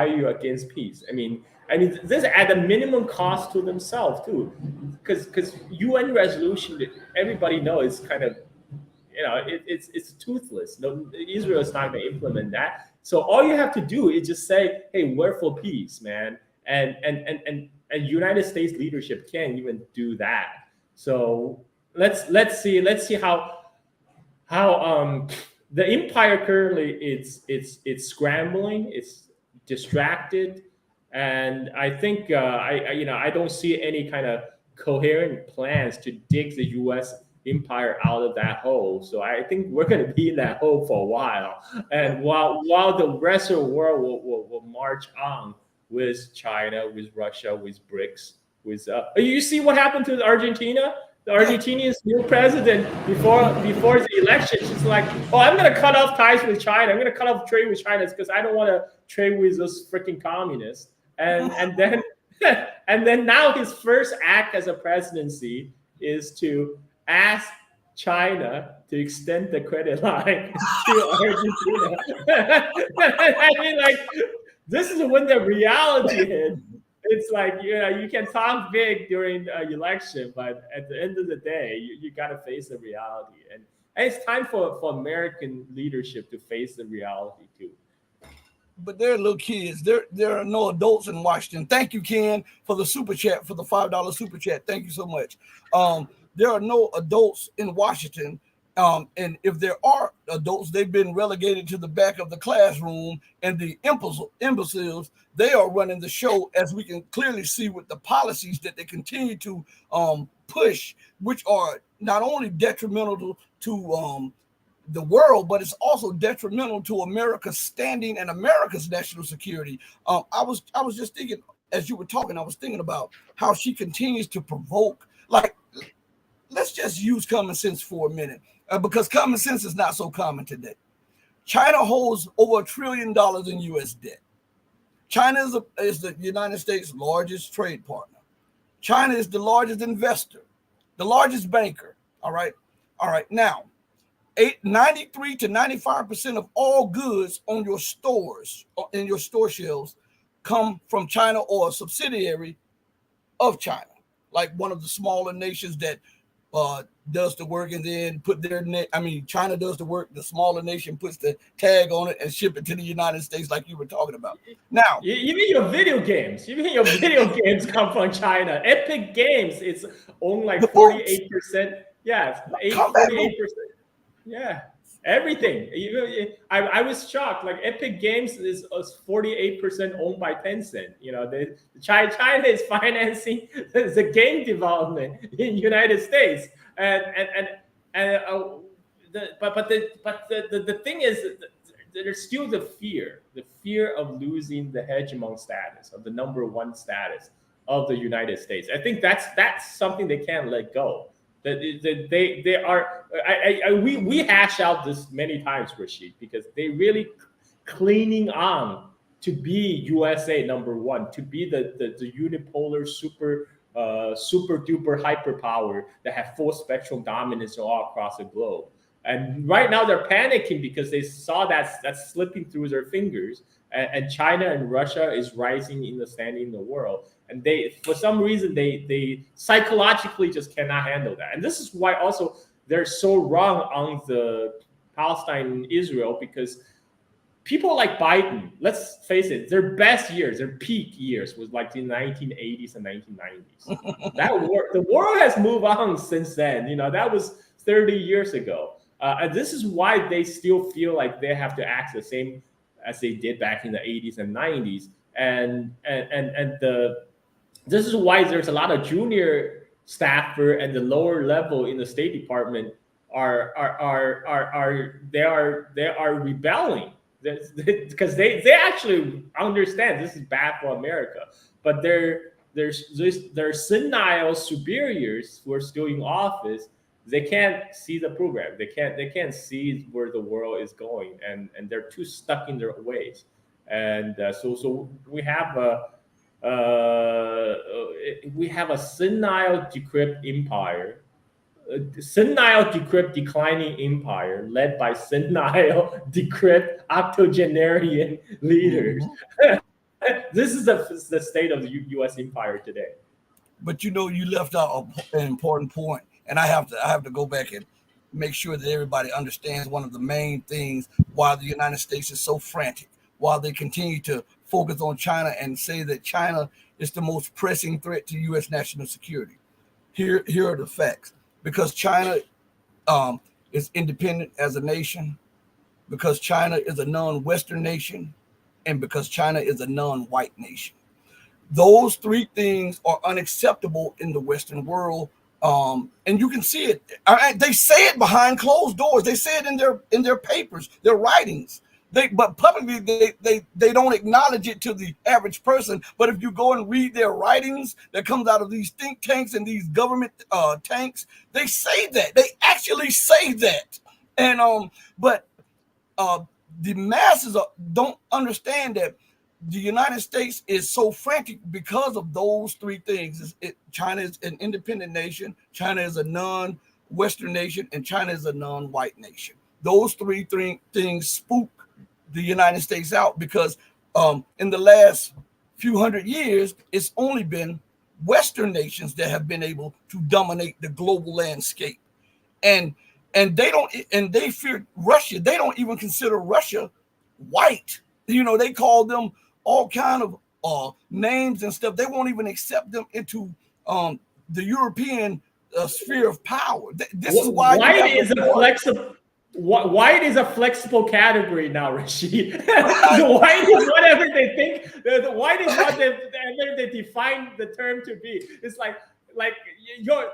are you against peace? I mean this at a minimum cost to themselves too, because UN resolution, everybody knows, is kind of it's toothless. No, Israel is not going to implement that. So all you have to do is just say, hey, we're for peace, man, and United States leadership can't even do that. So let's see how the empire currently it's scrambling, it's distracted, and I think I don't see any kind of coherent plans to dig the U.S. empire out of that hole. So I think we're going to be in that hole for a while, and while the rest of the world will march on with China, with Russia, with BRICS, with you see what happened to Argentina. The Argentinian's new president before the election, she's like, "Oh, I'm going to cut off ties with China. I'm going to cut off trade with China because I don't want to trade with those freaking communists." And then and then now his first act as a presidency is to ask China to extend the credit line to Argentina. I mean, like, this is when the reality hits. It's like, you can talk big during an election, but at the end of the day, you got to face the reality. And it's time for American leadership to face the reality too. But they're little kids. There are no adults in Washington. Thank you, Ken, for the super chat, for the $5 super chat. Thank you so much. There are no adults in Washington. And if there are adults, they've been relegated to the back of the classroom, and the imbeciles, they are running the show, as we can clearly see with the policies that they continue to push, which are not only detrimental to the world, but it's also detrimental to America's standing and America's national security. I was just thinking, as you were talking, I was thinking about how she continues to provoke. Like, let's just use common sense for a minute, because common sense is not so common today. China holds over $1 trillion in U.S. debt. China is the United States' largest trade partner. China is the largest investor, the largest banker. All right. Now, 93 to 95% of all goods on your stores, in your store shelves, come from China or a subsidiary of China, like one of the smaller nations that does the work and then put their China does the work, the smaller nation puts the tag on it and ship it to the United States, like you were talking about. Now, even your video games come from China. Epic Games, it's owned like 48%. Yeah, 48%. Yeah, everything. I was shocked. Like, Epic Games is 48% owned by Tencent. China is financing the game development in the United States, but the thing is, there's still the fear of losing the hegemon status, of the number one status of the United States. I think that's something they can't let go. That they are. We hash out this many times, Rashid, because they really clinging on to be USA number one, to be the unipolar super duper hyperpower that have full spectrum dominance all across the globe. And right now they're panicking because they saw that's slipping through their fingers, and China and Russia is rising in the standing in the world, and they, for some reason, they psychologically just cannot handle that. And this is why also they're so wrong on the Palestine and Israel, because people like Biden, let's face it, their best years, their peak years was like the 1980s and 1990s. The world has moved on since then. That was 30 years ago. And this is why they still feel like they have to act the same as they did back in the 80s and 90s. And this is why there's a lot of junior staffer and the lower level in the State Department are rebelling, because they actually understand this is bad for America, but their senile superiors who are still in office, they can't see the program. They can't see where the world is going, and they're too stuck in their ways. And so we have a senile, decrepit empire, senile, decrepit, declining empire led by senile, decrepit, octogenarian leaders. This is the state of the U.S. empire today. But you left out an important point, and I have to go back and make sure that everybody understands one of the main things why the United States is so frantic, while they continue to focus on China and say that China is the most pressing threat to U.S. national security. Here are the facts. Because China is independent as a nation, because China is a non-Western nation, and because China is a non-white nation. Those three things are unacceptable in the Western world, and you can see it. They say it behind closed doors. They say it in their papers, their writings. But publicly they don't acknowledge it to the average person. But if you go and read their writings that comes out of these think tanks and these government tanks, they say that. They actually say that. And but the masses don't understand that the United States is so frantic because of those three things. China is an independent nation, China is a non-Western nation, and China is a non-white nation. Those three things spook the United States out, because in the last few hundred years, it's only been Western nations that have been able to dominate the global landscape. And they fear Russia. They don't even consider Russia white. They call them all kind of names and stuff. They won't even accept them into the European sphere of power. This is why white is a flexible category now, Rashid. The white is whatever they think. The white is whatever they define the term to be. It's like your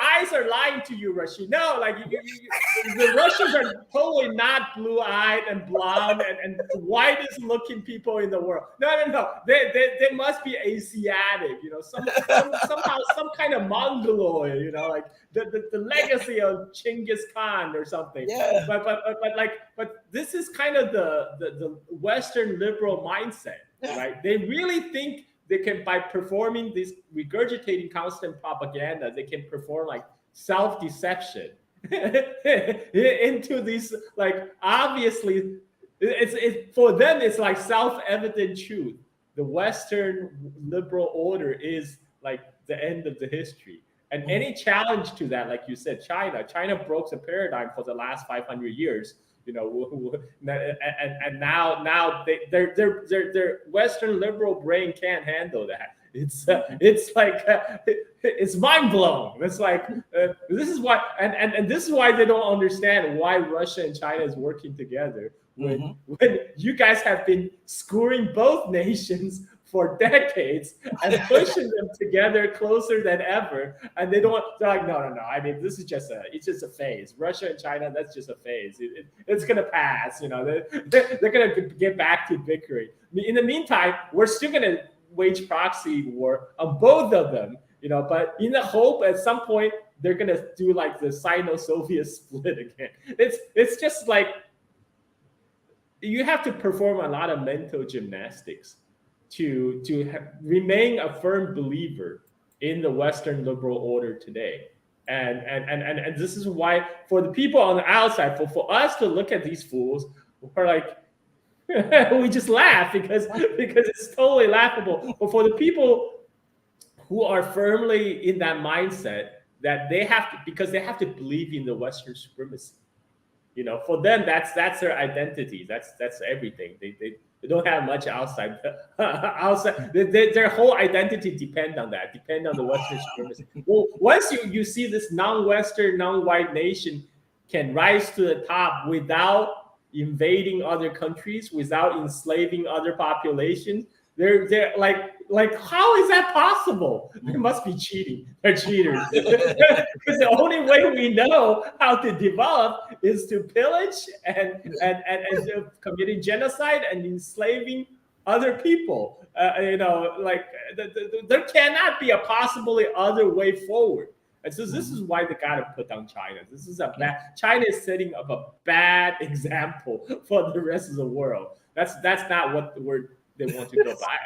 eyes are lying to you, Rashid. No, the Russians are totally not blue-eyed and blonde and whitest looking people in the world. No. They must be Asiatic, somehow some kind of Mongoloid, like the legacy of Genghis Khan or something. Yeah. But this is kind of the Western liberal mindset, right? They really think they can, by performing this regurgitating constant propaganda, they can perform like self-deception into these, obviously it's for them, it's like self-evident truth. The Western liberal order is like the end of the history. And any challenge to that, like you said, China broke the paradigm for the last 500 years. And now their Western liberal brain can't handle that. It's mind blown. It's like this is why, and this is why they don't understand why Russia and China is working together when you guys have been screwing both nations for decades and pushing them together closer than ever. And they're like, no. I mean, it's just a phase. Russia and China, that's just a phase. It's gonna pass. They're gonna get back to bickering. In the meantime, we're still gonna wage proxy war on both of them. But in the hope at some point they're gonna do like the Sino-Soviet split again. It's just like you have to perform a lot of mental gymnastics to remain a firm believer in the Western liberal order today. And this is why for the people on the outside, for us to look at these fools, we're like, we just laugh because it's totally laughable. But for the people who are firmly in that mindset that they have to, because they have to believe in the Western supremacy. For them, that's their identity. That's everything. They don't have much outside. Their whole identity depend on the Western supremacy. Well, once you see this non-Western, non-white nation can rise to the top without invading other countries, without enslaving other populations, they're like, how is that possible? They must be cheating. They're cheaters. Because the only way we know how to develop is to pillage and committing genocide and enslaving other people. There cannot be a possibly other way forward. And so this is why they got to put down China. This is China is setting up a bad example for the rest of the world. That's not what they want to go by.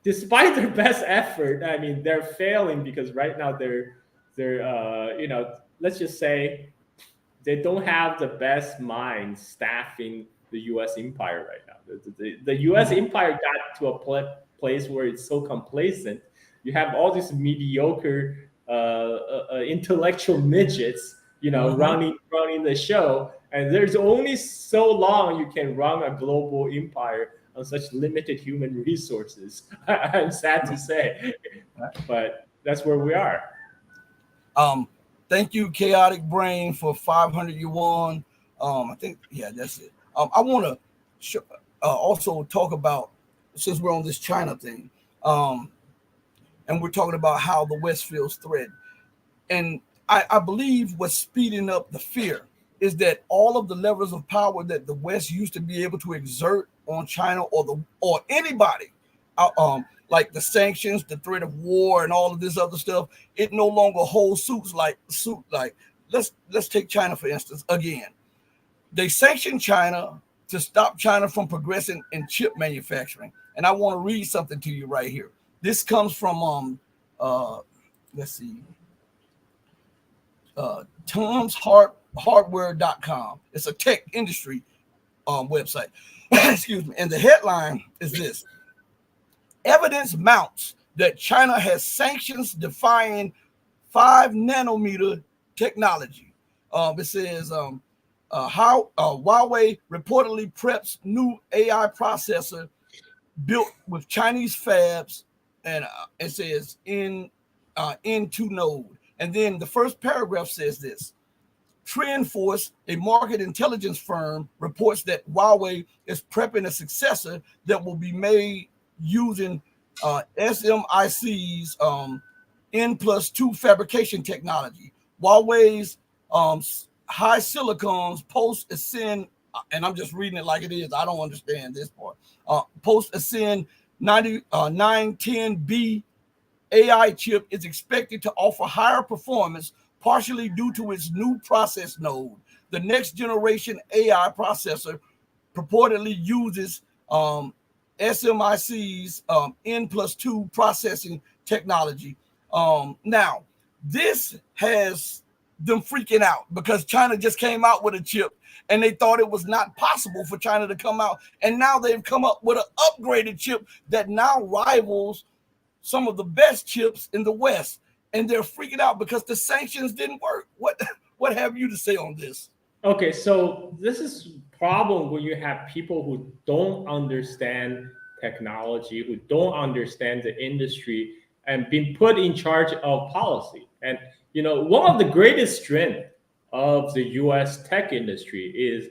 Despite their best effort, I mean, they're failing because right now they're let's just say they don't have the best minds staffing the U.S. empire right now. The U.S. empire got to a place where it's so complacent. You have all these mediocre intellectual midgets, running the show, and there's only so long you can run a global empire on such limited human resources. I'm sad to say, but that's where we are. Thank you, Chaotic Brain, for 500 yuan. I think, yeah, that's it. I want to also talk about, since we're on this China thing, and we're talking about how the West feels threatened. And I believe what's speeding up the fear is that all of the levers of power that the West used to be able to exert on China or anybody, like the sanctions, the threat of war, and all of this other stuff, it no longer holds suits like let's take China for instance. Again, they sanctioned China to stop China from progressing in chip manufacturing, and I want to read something to you right here. This comes from let's see, TomsHardware.com. It's a tech industry website. Excuse me. And the headline is this: evidence mounts that China has sanctions defying 5 nanometer technology. It says how Huawei reportedly preps new AI processor built with Chinese fabs, and it says in 2 node. And then the first paragraph says this: TrendForce, a market intelligence firm, reports that Huawei is prepping a successor that will be made using SMIC's N+2 fabrication technology. Huawei's high silicons post-Ascend, and I'm just reading it like it is, I don't understand this part, post-Ascend 910B AI chip is expected to offer higher performance, partially due to its new process node. The next generation AI processor purportedly uses SMIC's N+2 processing technology. Now, this has them freaking out because China just came out with a chip and they thought it was not possible for China to come out. And now they've come up with an upgraded chip that now rivals some of the best chips in the West. And they're freaking out because the sanctions didn't work. What have you to say on this? Okay, so this is problem when you have people who don't understand technology, who don't understand the industry, and being put in charge of policy. And one of the greatest strengths of the U.S. tech industry is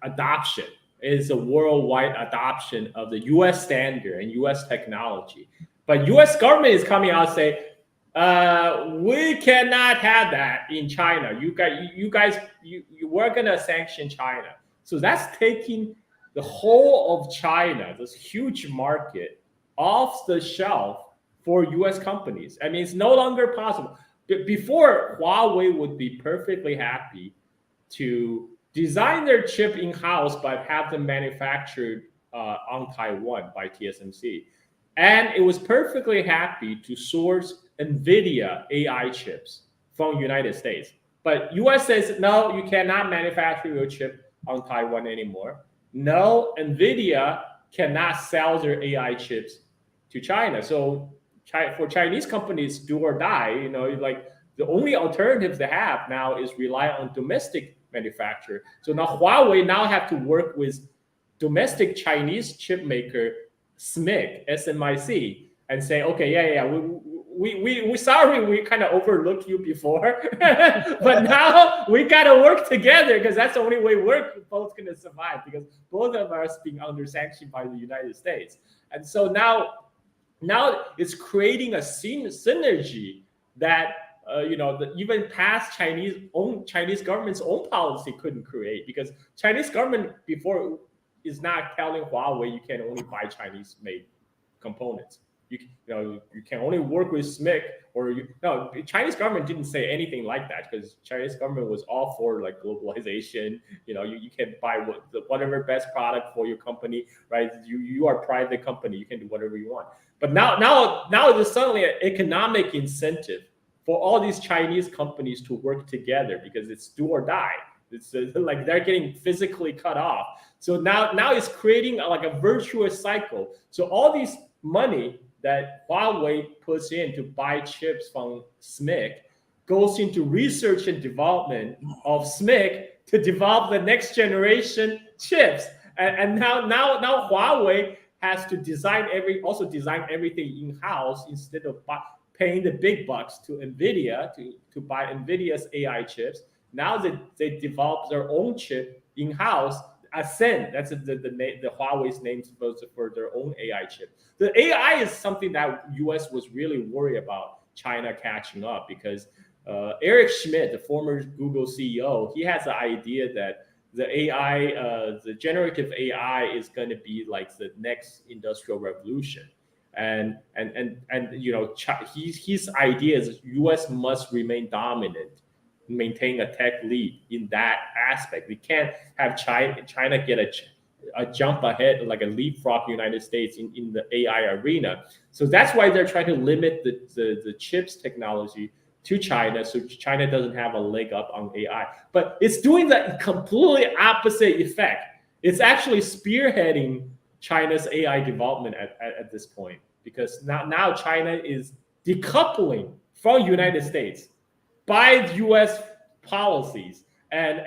adoption. is a worldwide adoption of the U.S. standard and U.S. technology. But U.S. government is coming out and say, we cannot have that in China. We're gonna sanction China. So that's taking the whole of China, this huge market, off the shelf for U.S. companies. I mean, it's no longer possible. Before, Huawei would be perfectly happy to design their chip in-house but have them manufactured on Taiwan by TSMC. And it was perfectly happy to source NVIDIA AI chips from United States. But US says, no, you cannot manufacture your chip on Taiwan anymore. No, NVIDIA cannot sell their AI chips to China. So for Chinese companies, do or die, like the only alternatives they have now is rely on domestic manufacturer. So now Huawei now have to work with domestic Chinese chip maker SMIC, and say, okay, we sorry we kind of overlooked you before, but now we gotta work together because that's the only way we're both gonna survive, because both of us being under sanction by the United States. And so now it's creating a synergy that even past Chinese government's own policy couldn't create, because Chinese government before is not telling Huawei you can only buy Chinese-made components. You can only work with SMIC, Chinese government didn't say anything like that, because Chinese government was all for like globalization. You can buy whatever best product for your company, right? You are a private company, you can do whatever you want. But now there's suddenly an economic incentive for all these Chinese companies to work together, because it's do or die. It's like they're getting physically cut off. So now it's creating like a virtuous cycle. So all these money that Huawei puts in to buy chips from SMIC goes into research and development of SMIC to develop the next generation chips. And now Huawei has to design everything in-house instead of paying the big bucks to NVIDIA to buy NVIDIA's AI chips. Now they develop their own chip in-house. Ascend, that's the Huawei's name for their own AI chip. The AI is something that US was really worried about China catching up, because Eric Schmidt, the former Google CEO, he has the idea that the AI, the generative AI, is going to be like the next industrial revolution. And his idea is US must remain dominant, maintain a tech lead in that aspect. We can't have China get a jump ahead, like a leapfrog the United States in the AI arena. So that's why they're trying to limit the chips technology to China, so China doesn't have a leg up on AI. But it's doing the completely opposite effect. It's actually spearheading China's AI development at this point, because now China is decoupling from United States by U.S. policies, and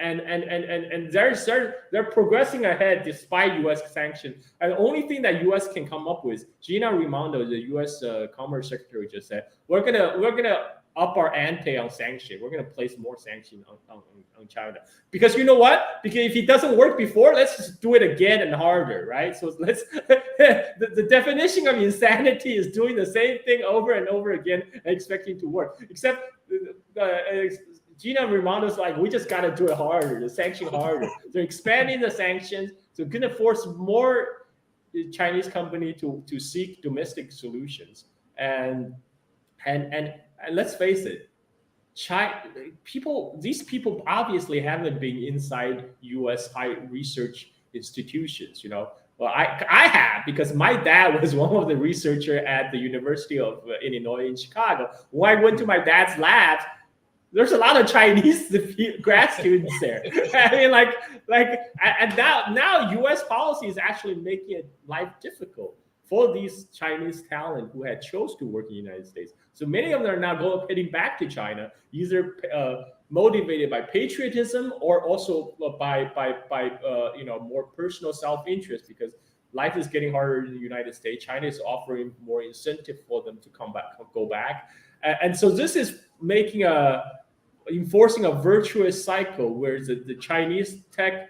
they're progressing ahead despite U.S. sanctions. And the only thing that U.S. can come up with, Gina Raimondo, the U.S. Commerce Secretary, just said, we're gonna up our ante on sanction. We're gonna place more sanction on China, because you know what? Because if it doesn't work before, let's just do it again and harder, right? So let's the definition of insanity is doing the same thing over and over again and expecting to work. Except Gina Raimondo's like, we just got to do it harder, the sanction harder. They're expanding the sanctions. So going to force more Chinese company to seek domestic solutions. And let's face it, these people obviously haven't been inside U.S. high research institutions, Well, I have, because my dad was one of the researchers at the University of Illinois in Chicago. When I went to my dad's labs, there's a lot of Chinese grad students there. I mean, and now U.S. policy is actually making life difficult for these Chinese talent who had chose to work in the United States. So many of them are now heading back to China, either motivated by patriotism or also by more personal self-interest, because life is getting harder in the United States. China is offering more incentive for them to go back. And so this is enforcing a virtuous cycle where the Chinese tech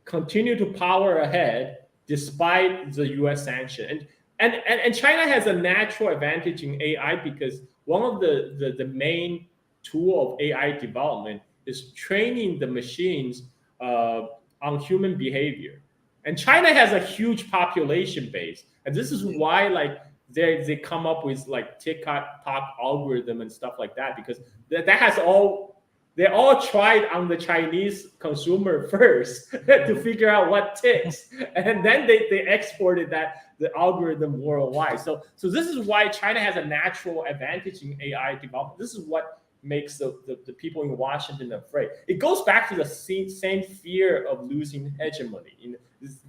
continue to power ahead despite the U.S. sanction. And China has a natural advantage in AI because one of the main tool of AI development is training the machines on human behavior. And China has a huge population base, and this is why like they come up with like TikTok algorithm and stuff like that, because that has all they all tried on the Chinese consumer first to figure out what ticks, and then they exported the algorithm worldwide. So this is why China has a natural advantage in AI development. This is what makes the people in Washington afraid. It goes back to the same fear of losing hegemony.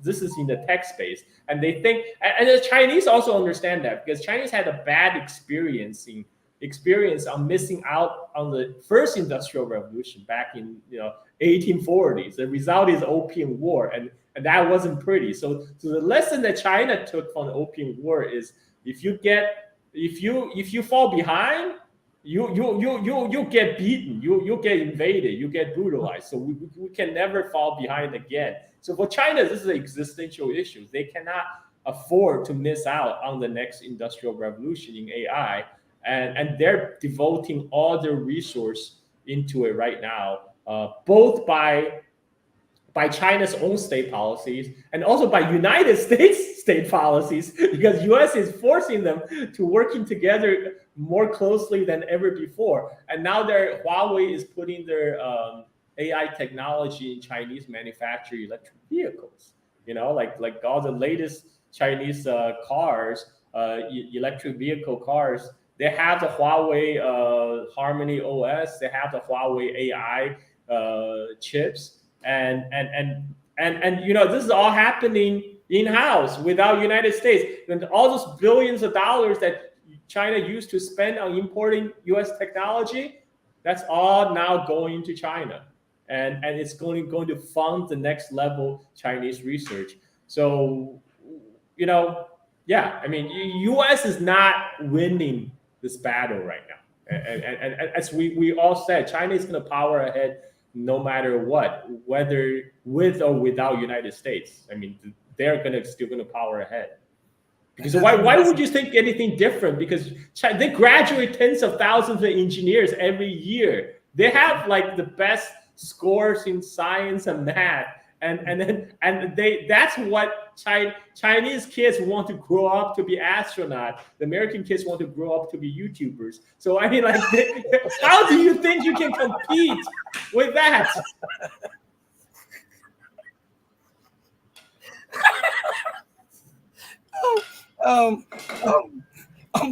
This is in the tech space, and they think, and the Chinese also understand that because Chinese had a bad experience on missing out on the first industrial revolution back in 1840s. The result is Opium War, and that wasn't pretty. So the lesson that China took from the Opium War is if you fall behind, you get beaten, you get invaded, you get brutalized. So we can never fall behind again. So for China, this is an existential issue. They cannot afford to miss out on the next industrial revolution in AI, and they're devoting all their resource into it right now, both by China's own state policies and also by United States state policies, because US is forcing them to working together more closely than ever before. And now Huawei is putting their AI technology in Chinese manufactured electric vehicles. Like all the latest Chinese cars, electric vehicle cars, they have the Huawei Harmony OS, they have the Huawei AI chips. And this is all happening in-house without United States. And all those billions of dollars that China used to spend on importing US technology, that's all now going to China. And it's going to fund the next level Chinese research. So, US is not winning this battle right now. And as we all said, China is going to power ahead no matter what, whether with or without United States. I mean, they're still gonna power ahead. Because why would you think anything different? Because they graduate tens of thousands of engineers every year. They have like the best scores in science and math, that's what Chinese kids want to grow up to be astronauts. The American kids want to grow up to be YouTubers. So I mean, like, how do you think you can compete with that? I'm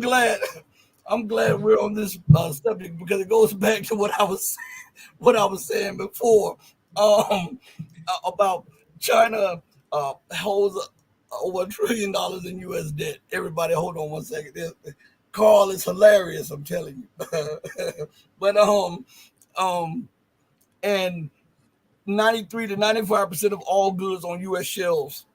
glad we're on this subject because it goes back to what I was saying before about China holds over $1 trillion in U.S. debt. Everybody, hold on one second. Carl is hilarious, I'm telling you. But and 93 to 95% of all goods on U.S. shelves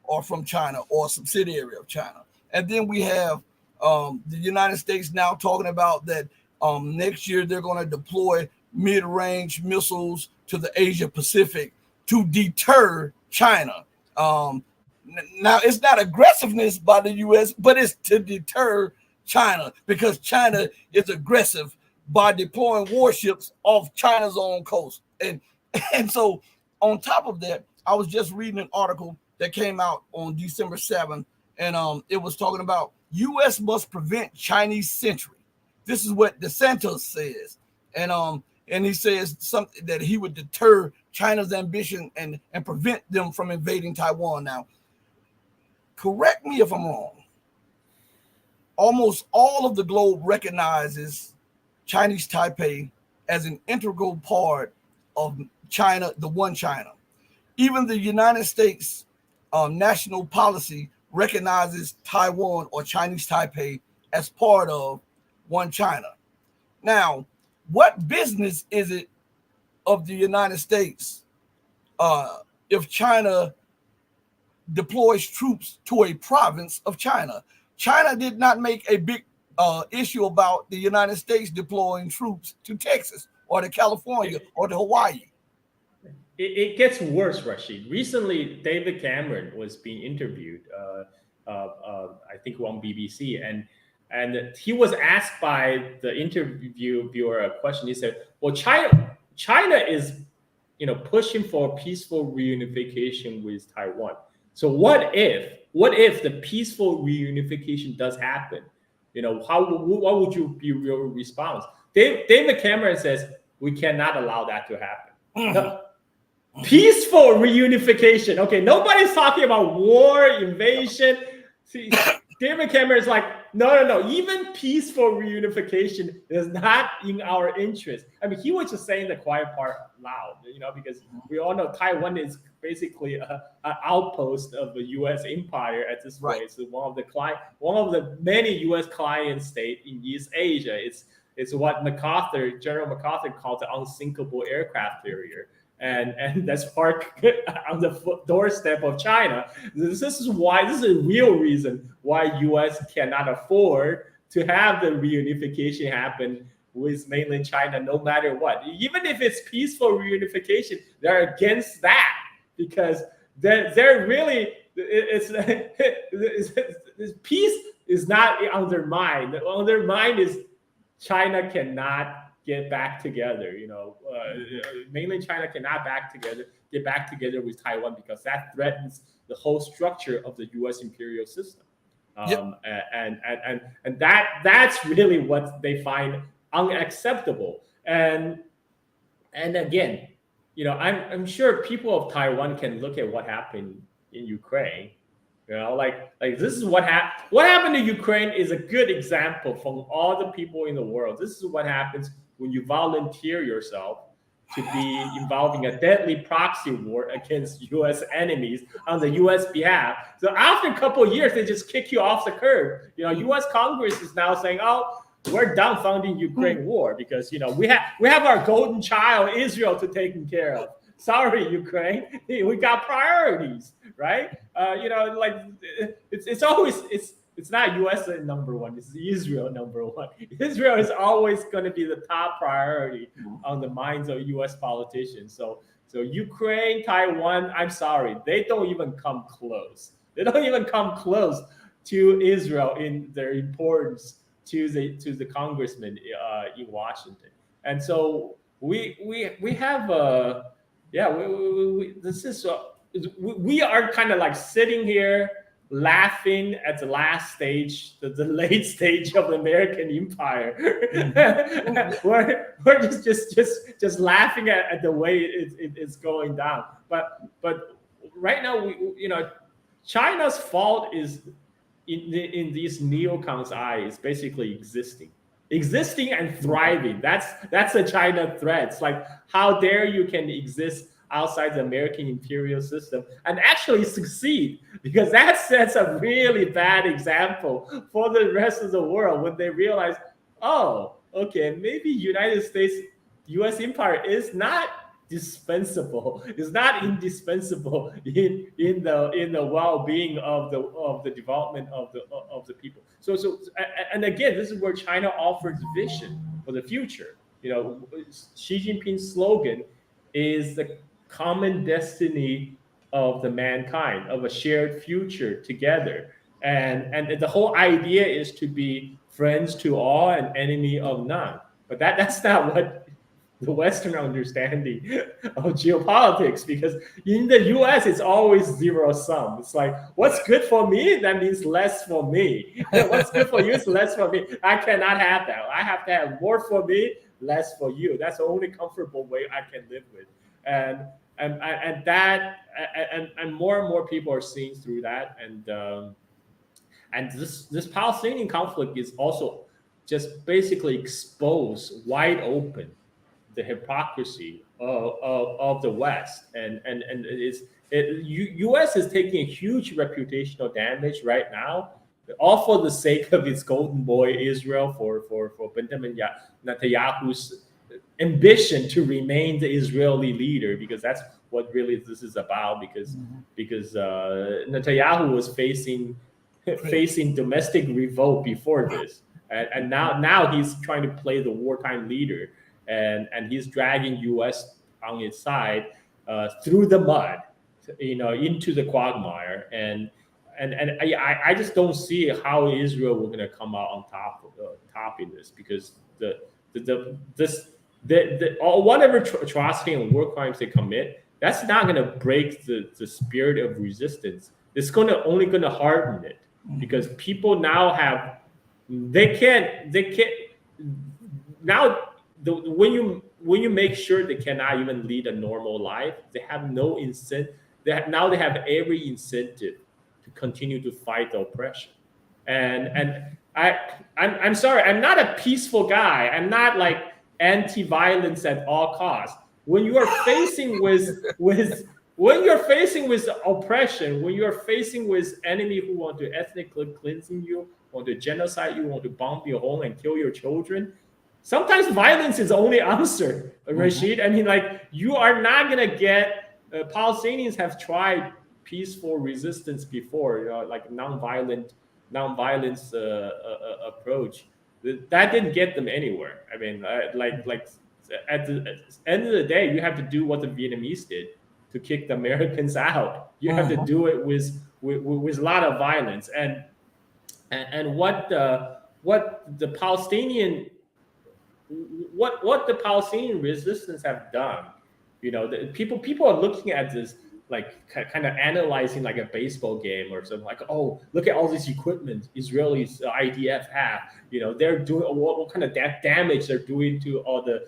are from China or a subsidiary of China. And then we have the United States now talking about that next year they're going to deploy mid-range missiles to the Asia Pacific to deter China. Now, it's not aggressiveness by the U.S., but it's to deter China because China is aggressive by deploying warships off China's own coast. And so on top of that, I was just reading an article that came out on December 7th, and it was talking about U.S. must prevent Chinese century. This is what DeSantis says. And he says something that he would deter China's ambition and prevent them from invading Taiwan. Now, correct me if I'm wrong. Almost all of the globe recognizes Chinese Taipei as an integral part of China, the one China. Even the United States national policy recognizes Taiwan or Chinese Taipei as part of one China. Now, what business is it of the United States if China deploys troops to a province of China? China did not make a big issue about the United States deploying troops to Texas or to California or to Hawaii. it gets worse, Rashid. Recently, David Cameron was being interviewed, I think on BBC, and he was asked by the interviewer a question. He said, "Well, China is, pushing for peaceful reunification with Taiwan. So what if the peaceful reunification does happen? What would you be your response?" David Cameron says, "We cannot allow that to happen." No, peaceful reunification. Okay, nobody's talking about war, invasion. See, David Cameron is like, no. Even peaceful reunification is not in our interest. I mean, he was just saying the quiet part loud, because we all know Taiwan is basically an outpost of the U.S. empire at this point. It's one of the many U.S. client states in East Asia. It's what General MacArthur called the unsinkable aircraft carrier. And that's parked on the doorstep of China. This is a real reason why U.S. cannot afford to have the reunification happen with mainland China, no matter what. Even if it's peaceful reunification, they're against that because they're really peace is not on their mind. On their mind is China cannot get back together. Mainland China cannot get back together with Taiwan because that threatens the whole structure of the U.S. imperial system. And that's really what they find unacceptable. And again, I'm sure people of Taiwan can look at what happened in Ukraine. Like this is what happened. What happened to Ukraine is a good example from all the people in the world. This is what happens when you volunteer yourself to be involving a deadly proxy war against U.S. enemies on the U.S. behalf. So after a couple of years, they just kick you off the curb. U.S. Congress is now saying, "Oh, we're done funding Ukraine war because we have our golden child Israel to take care of. Sorry, Ukraine, we got priorities, right? It's not U.S. number one, it's Israel number one. Israel is always going to be the top priority on the minds of U.S. politicians. So Ukraine, Taiwan, I'm sorry, they don't even come close. They don't even come close to Israel in their importance to the congressmen in Washington. And so we have we are kind of like sitting here laughing at the last stage, the late stage of the American empire. we're just laughing at the way it's going down. But right now, China's fault is in these neocons' eyes, basically existing and thriving. That's the China threat. It's like, how dare you can exist outside the American imperial system and actually succeed, because that sets a really bad example for the rest of the world when they realize, oh, okay, maybe United States, U.S. empire is not dispensable. It's not indispensable in the well-being of the development of the people. So and again, this is where China offers vision for the future. Xi Jinping's slogan is the common destiny of the mankind, of a shared future together. And the whole idea is to be friends to all and enemy of none. But that's not what the Western understanding of geopolitics, because in the US, it's always zero sum. It's like, what's good for me? That means less for me. What's good for you is less for me. I cannot have that. I have to have more for me, less for you. That's the only comfortable way I can live with. And more and more people are seeing through that. And this Palestinian conflict is also just basically exposed wide open the hypocrisy of the West, and U.S. is taking a huge reputational damage right now, all for the sake of its golden boy Israel, for Benjamin Netanyahu's ambition to remain the Israeli leader, because that's what really this is about. Because Netanyahu was facing domestic revolt before this, and now he's trying to play the wartime leader. And he's dragging U.S. on his side, through the mud, into the quagmire, and I just don't see how Israel will going to come out on top in this, because whatever atrocity and war crimes they commit, that's not going to break the spirit of resistance. It's only going to harden it, because people now have they can't now when you make sure they cannot even lead a normal life, they have no incentive. Now they have every incentive to continue to fight the oppression. And I'm sorry, I'm not a peaceful guy. I'm not like anti-violence at all costs. When you are facing with when you're facing with oppression, when you're facing with enemy who want to ethnically cleansing you, want to genocide you, want to bomb your home and kill your children, sometimes violence is the only answer, Rashid. I mean, like, you are not gonna get. Palestinians have tried peaceful resistance before, like nonviolence approach. That didn't get them anywhere. I mean, like at the end of the day, you have to do what the Vietnamese did to kick the Americans out. You have to do it with a lot of violence, and what the Palestinian resistance have done. People are looking at this like kind of analyzing like a baseball game or something, like, oh, look at all this equipment Israelis IDF have. They're doing what kind of damage they're doing to all the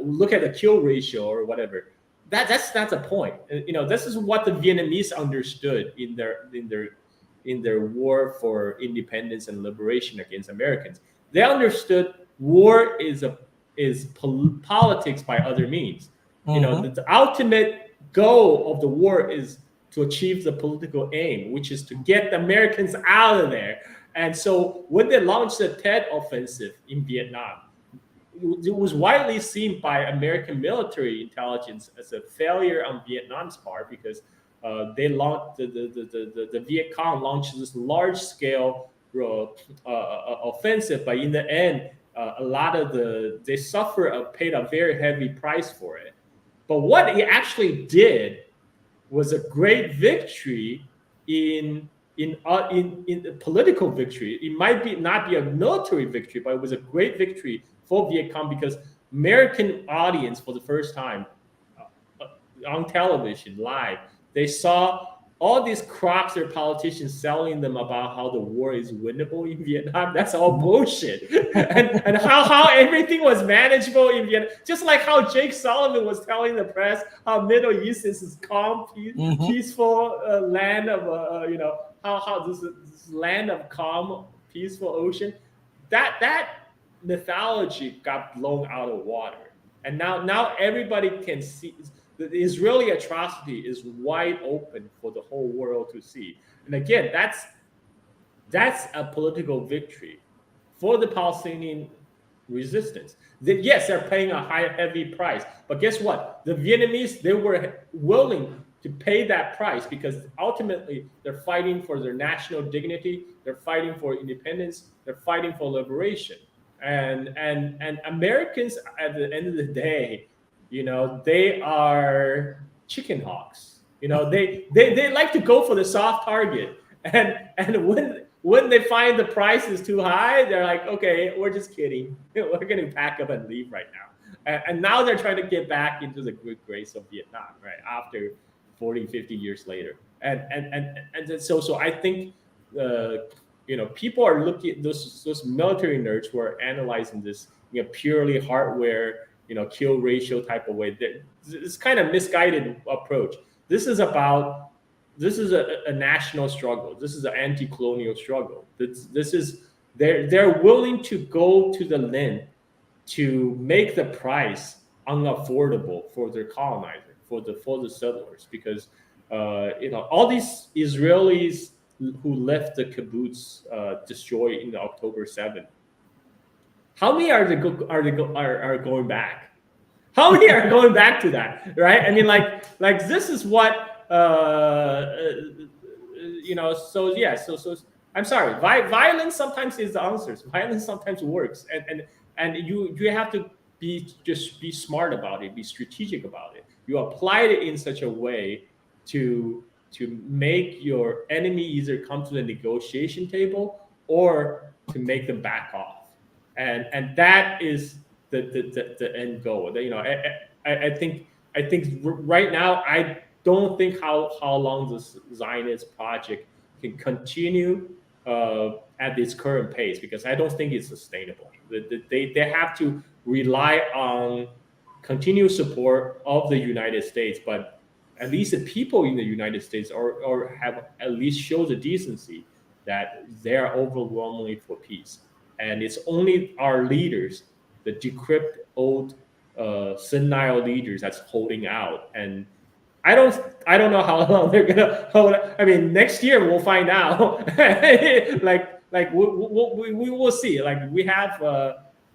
look at the kill ratio or whatever. That's not the point. This is what the Vietnamese understood in their war for independence and liberation against Americans. They understood war is politics by other means. The ultimate goal of the war is to achieve the political aim, which is to get the Americans out of there. And so when they launched the Tet Offensive in Vietnam, it was widely seen by American military intelligence as a failure on Vietnam's part, because they launched the Viet Cong launched this large-scale offensive, but in the end, a lot of they paid a very heavy price for it. But what it actually did was a great victory in the political victory. It might not be a military victory, but it was a great victory for Viet Cong, because American audience, for the first time on television live, they saw all these crops or politicians selling them about how the war is winnable in Vietnam. That's all bullshit. and how everything was manageable in Vietnam. Just like how Jake Sullivan was telling the press how Middle East is this calm, peaceful land of, how this land of calm, peaceful ocean. That mythology got blown out of water. And now everybody can see. The Israeli atrocity is wide open for the whole world to see. And again, that's a political victory for the Palestinian resistance. Yes, they're paying a heavy price, but guess what? The Vietnamese, they were willing to pay that price, because ultimately they're fighting for their national dignity, they're fighting for independence, they're fighting for liberation. And Americans, at the end of the day, they are chicken hawks. They like to go for the soft target. And when they find the price is too high, they're like, okay, we're just kidding. We're going to pack up and leave right now. And now they're trying to get back into the good grace of Vietnam, right, after 40, 50 years later. And so I think, people are looking, those military nerds who are analyzing this purely hardware, kill ratio type of way. It's kind of misguided approach. This is a national struggle. This is an anti-colonial struggle. This is they're willing to go to the length to make the price unaffordable for their colonizer, for the settlers, because all these Israelis who left the kibbutz destroyed in October 7th. How many are going back? How many are going back to that? Right? I mean, like this is what So yeah. So I'm sorry. Violence sometimes is the answer. Violence sometimes works, and you have to be smart about it, be strategic about it. you apply it in such a way to make your enemy either come to the negotiation table or to make them back off, and that is the end goal. You know, I think right now I don't think how long this Zionist project can continue at its current pace, because I don't think it's sustainable. They have to rely on continued support of the United States, but at least the people in the United States or have at least show the decency that they're overwhelmingly for peace. And it's only our leaders, the decrepit old senile leaders, that's holding out. And I don't know how long they're gonna hold. I mean, next year we'll find out. like we will see. Like we have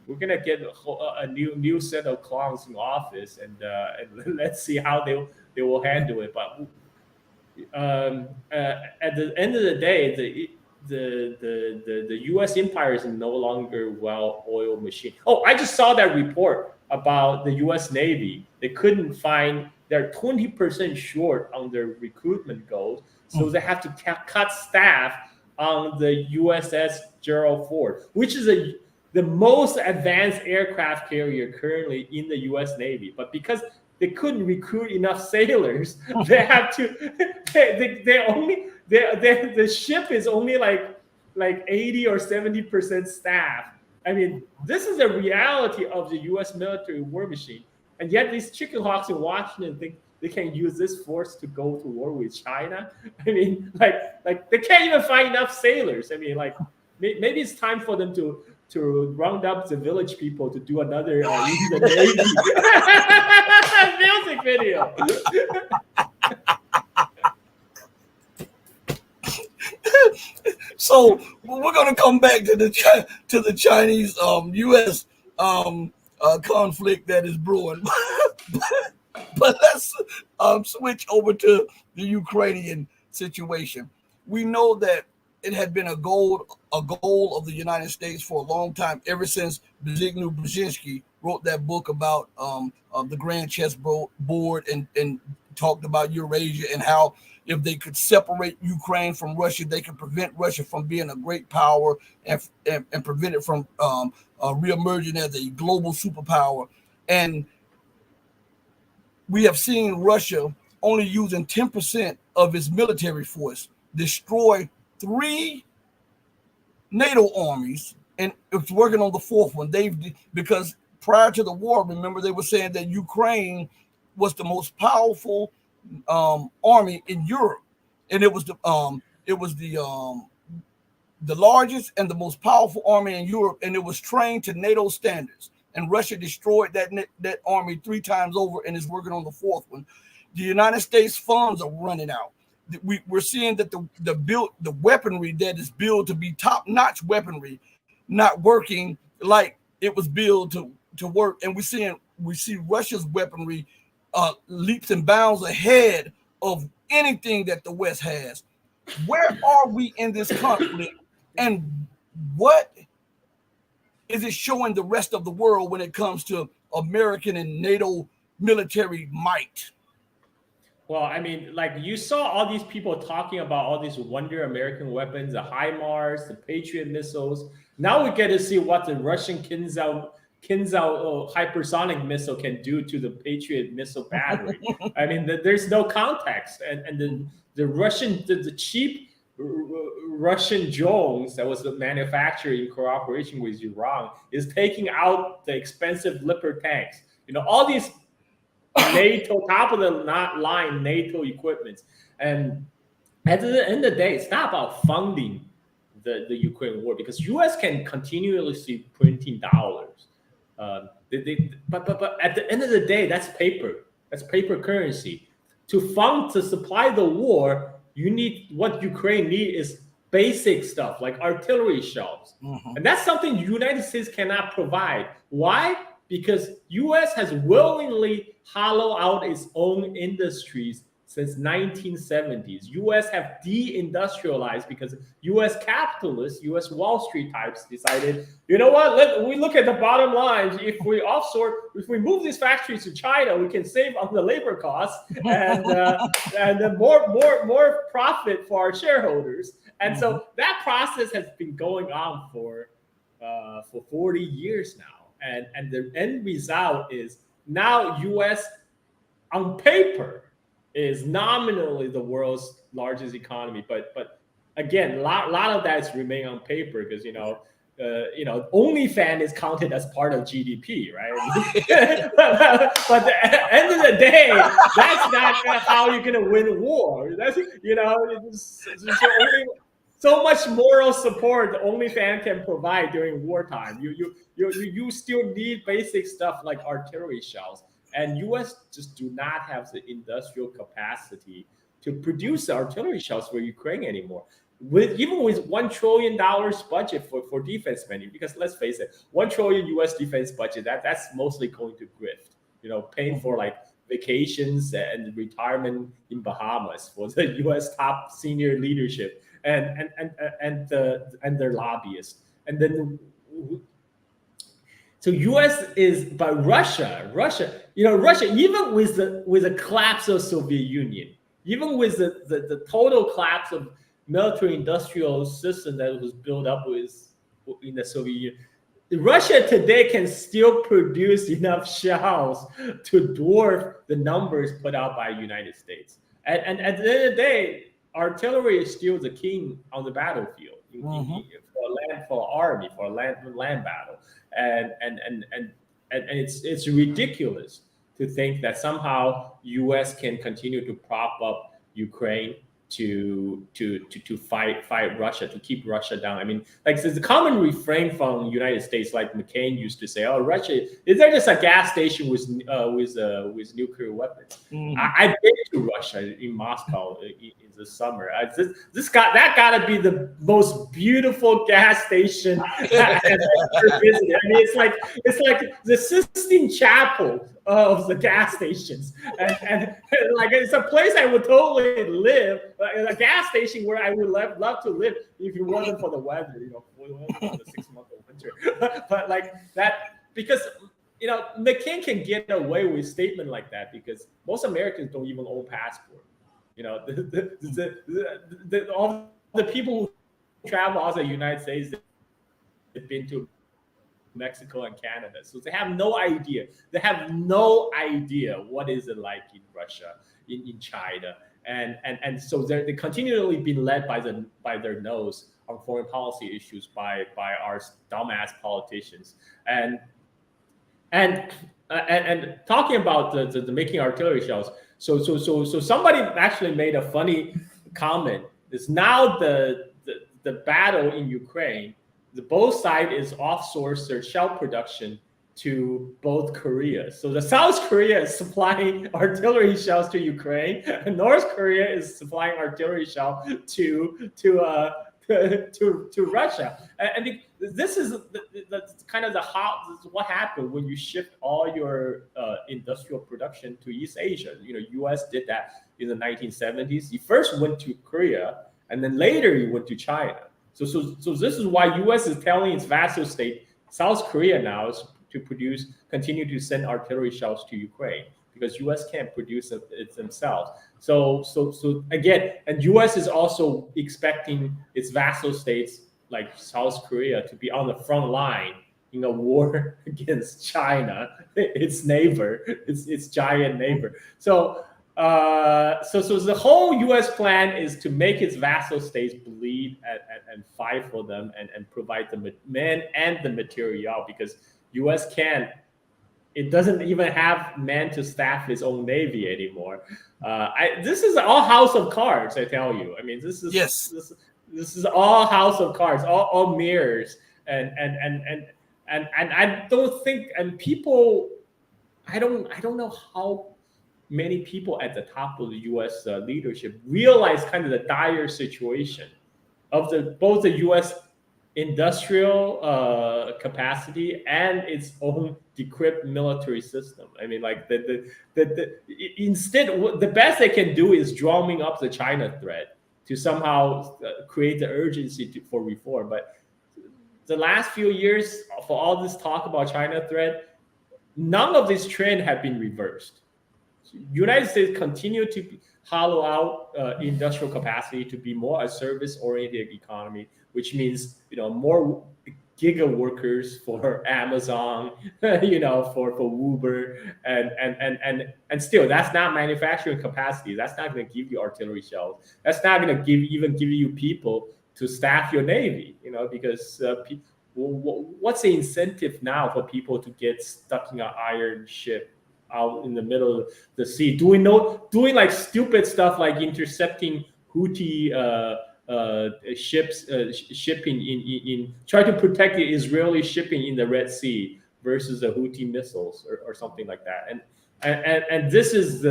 we're gonna get a new set of clowns in office, and let's see how they will handle it. But at the end of the day, the U.S. empire is no longer well-oiled machine. Oh, I just saw that report about the U.S. Navy. They couldn't find. They're 20% short on their recruitment goals, so they have to cut staff on the USS Gerald Ford, which is the most advanced aircraft carrier currently in the U.S. Navy. But because they couldn't recruit enough sailors, they have to. The ship is only like 80 or 70% staff. I mean, this is the reality of the U.S. military war machine. And yet these chicken hawks in Washington think they can use this force to go to war with China. I mean, like they can't even find enough sailors. I mean, like maybe it's time for them to round up the village people to do another in the Navy music video. So we're going to come back to the Chinese U.S. Conflict that is brewing, but let's switch over to the Ukrainian situation. We know that it had been a goal of the United States for a long time, ever since Zbigniew Brzezinski wrote that book about the Grand Chess Board and talked about Eurasia, and how if they could separate Ukraine from Russia, they could prevent Russia from being a great power and prevent it from reemerging as a global superpower. And we have seen Russia only using 10% of its military force destroy 3 NATO armies, and it's working on the 4th one. Because prior to the war, remember, they were saying that Ukraine was the most powerful army in Europe, and it was the largest and the most powerful army in Europe, and it was trained to NATO standards. And Russia destroyed that army 3 times over, and is working on the 4th one. The United States funds are running out. We're seeing that the weaponry that is built to be top-notch weaponry not working like it was built to work, and we see Russia's weaponry leaps and bounds ahead of anything that the West has. Where are we in this conflict, and what is it showing the rest of the world when it comes to American and NATO military might? Well, I mean, like you saw all these people talking about all these wonder American weapons, the HIMARS, the Patriot missiles. Now we get to see what the Russian Kinzhal hypersonic missile can do to the Patriot missile battery. I mean, there's no context, and the cheap Russian drones that was manufactured in cooperation with Iran is taking out the expensive Leopard tanks. You know, all these NATO top of the line NATO equipment, and at the end of the day, it's not about funding the Ukraine war, because U.S. can continuously printing dollars. But at the end of the day, that's paper. That's paper currency. To supply the war, what Ukraine need is basic stuff like artillery shells. Mm-hmm. And that's something the United States cannot provide. Why? Because U.S. has willingly hollowed out its own industries since 1970s. U.S. have deindustrialized because U.S. capitalists, U.S. Wall Street types decided, you know what? We look at the bottom line. If we offshore, if we move these factories to China, we can save on the labor costs and more profit for our shareholders. And so that process has been going on for 40 years now, and the end result is now U.S. on paper is nominally the world's largest economy, but again, a lot of that is remain on paper because OnlyFans is counted as part of GDP, right? but at the end of the day, that's not how you're gonna win a war. That's only so much moral support the OnlyFans can provide during wartime. You still need basic stuff like artillery shells. And U.S. just do not have the industrial capacity to produce artillery shells for Ukraine anymore. Even with $1 trillion budget for defense spending, because let's face it, $1 trillion U.S. defense budget, that's mostly going to grift, paying for like vacations and retirement in Bahamas for the U.S. top senior leadership and their lobbyists. And then so U.S. is, but Russia, even with the collapse of Soviet Union, even with the total collapse of military-industrial system that was built up in the Soviet Union, Russia today can still produce enough shells to dwarf the numbers put out by the United States. And at the end of the day, artillery is still the king on the battlefield. For army, for land battle, and it's ridiculous to think that somehow U.S. can continue to prop up Ukraine to fight Russia, to keep Russia down. I mean, like there's a common refrain from the United States, like McCain used to say, "Oh, Russia is there just a gas station with nuclear weapons?" I've been to Russia in Moscow in the summer. That gotta be the most beautiful gas station I've ever visited. I mean, it's like the Sistine Chapel of the gas stations, and like it's a place I would totally live, a gas station where I would love to live if it wasn't for the weather, for the 6 months of winter. But like that, because McCain can get away with a statement like that because most Americans don't even own passport. All the people who travel outside the United States, they've been to Mexico and Canada, so they have no idea. They have no idea what is it like in Russia, in China, and so they're continually being led by their nose on foreign policy issues by our dumbass politicians. And talking about the making artillery shells. So somebody actually made a funny comment. It's now the battle in Ukraine. Both sides is outsourced their shell production to both Korea. So the South Korea is supplying artillery shells to Ukraine, and North Korea is supplying artillery shell to Russia. And this is kind of what happened when you shift all your industrial production to East Asia. U.S. did that in the 1970s. He first went to Korea, and then later he went to China. So this is why U.S. is telling its vassal state, South Korea now, is to continue to send artillery shells to Ukraine because U.S. can't produce it themselves. So again, and U.S. is also expecting its vassal states like South Korea to be on the front line in a war against China, its neighbor, its giant neighbor. So the whole U.S. plan is to make its vassal states bleed and fight for them and provide the men and the material because U.S. can't. It doesn't even have men to staff its own navy anymore. This is all house of cards, I tell you. I mean, this is all house of cards, all mirrors, and I don't think, and people, I don't know how many people at the top of the U.S. Leadership realize kind of the dire situation of both the U.S. industrial capacity and its own decrypt military system. I mean, like instead, the best they can do is drumming up the China threat to somehow create the urgency for reform. But the last few years, for all this talk about China threat, none of this trend have been reversed. United States continue to hollow out industrial capacity to be more a service-oriented economy, which means more giga workers for Amazon, for Uber, and still that's not manufacturing capacity. That's not going to give you artillery shells. That's not going to give you people to staff your navy. Because what's the incentive now for people to get stuck in an iron ship out in the middle of the sea, doing like stupid stuff like intercepting Houthi ships shipping in try to protect the Israeli shipping in the Red Sea versus the Houthi missiles or something like that. And this is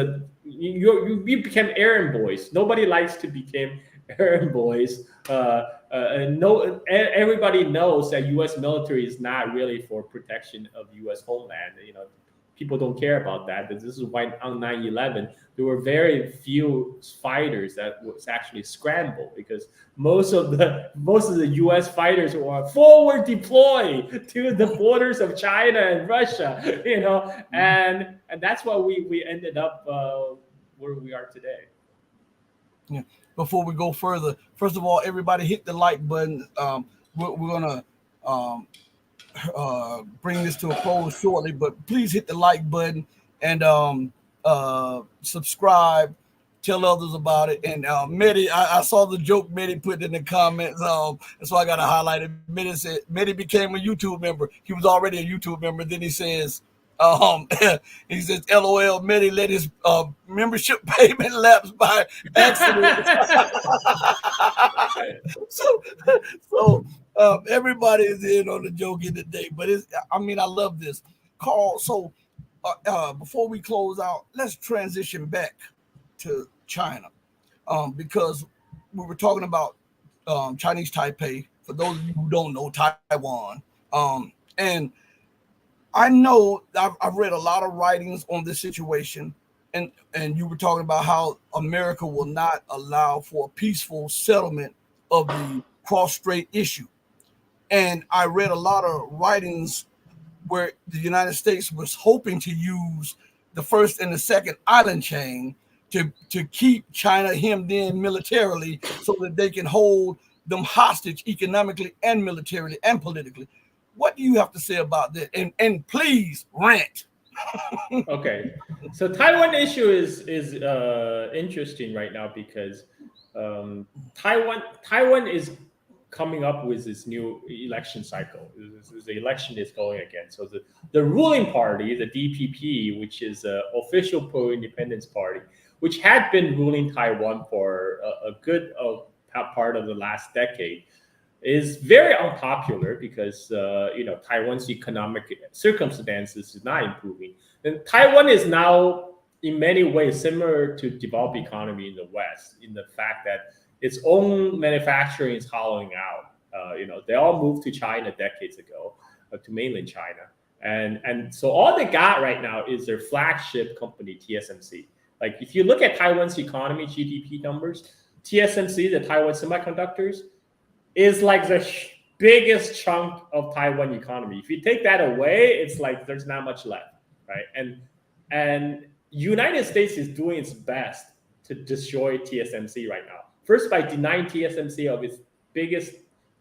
you become errand boys. Nobody likes to become errand boys. Everybody knows that U.S. military is not really for protection of U.S. homeland. People don't care about that. But this is why on 9/11 there were very few fighters that was actually scrambled, because most of the U.S. fighters were forward deployed to the borders of China and Russia. And that's why we ended up where we are today. Yeah. Before we go further, first of all, everybody hit the like button. We're gonna bring this to a close shortly, but please hit the like button and subscribe. Tell others about it. And Mehdi, I saw the joke Mehdi put in the comments, and so I got to highlight it. Mehdi said Mehdi became a YouTube member. He was already a YouTube member. Then he says, he says, "LOL, Mehdi let his membership payment lapse by accident." so everybody is in on the joke in the day, but I love this, Carl. So before we close out, let's transition back to China, because we were talking about Chinese Taipei. For those of you who don't know, Taiwan, and I know I've read a lot of writings on this situation, and you were talking about how America will not allow for a peaceful settlement of the cross-strait issue. And I read a lot of writings where the United States was hoping to use the first and the second island chain to keep China hemmed in militarily so that they can hold them hostage economically and militarily and politically. What do you have to say about that? And please rant. Okay, so Taiwan issue is interesting right now because Taiwan is coming up with this new election cycle. The election is going again. So the ruling party, the DPP, which is the official pro-independence party, which had been ruling Taiwan for a good part of the last decade, is very unpopular because Taiwan's economic circumstances is not improving. And Taiwan is now in many ways similar to developed economy in the West, in the fact that its own manufacturing is hollowing out. They all moved to China decades ago, to mainland China. And so all they got right now is their flagship company, TSMC. Like if you look at Taiwan's economy, GDP numbers, TSMC, the Taiwan Semiconductors, is like the biggest chunk of Taiwan economy. If you take that away, it's like there's not much left, right? And United States is doing its best to destroy TSMC right now. First, by denying TSMC of its biggest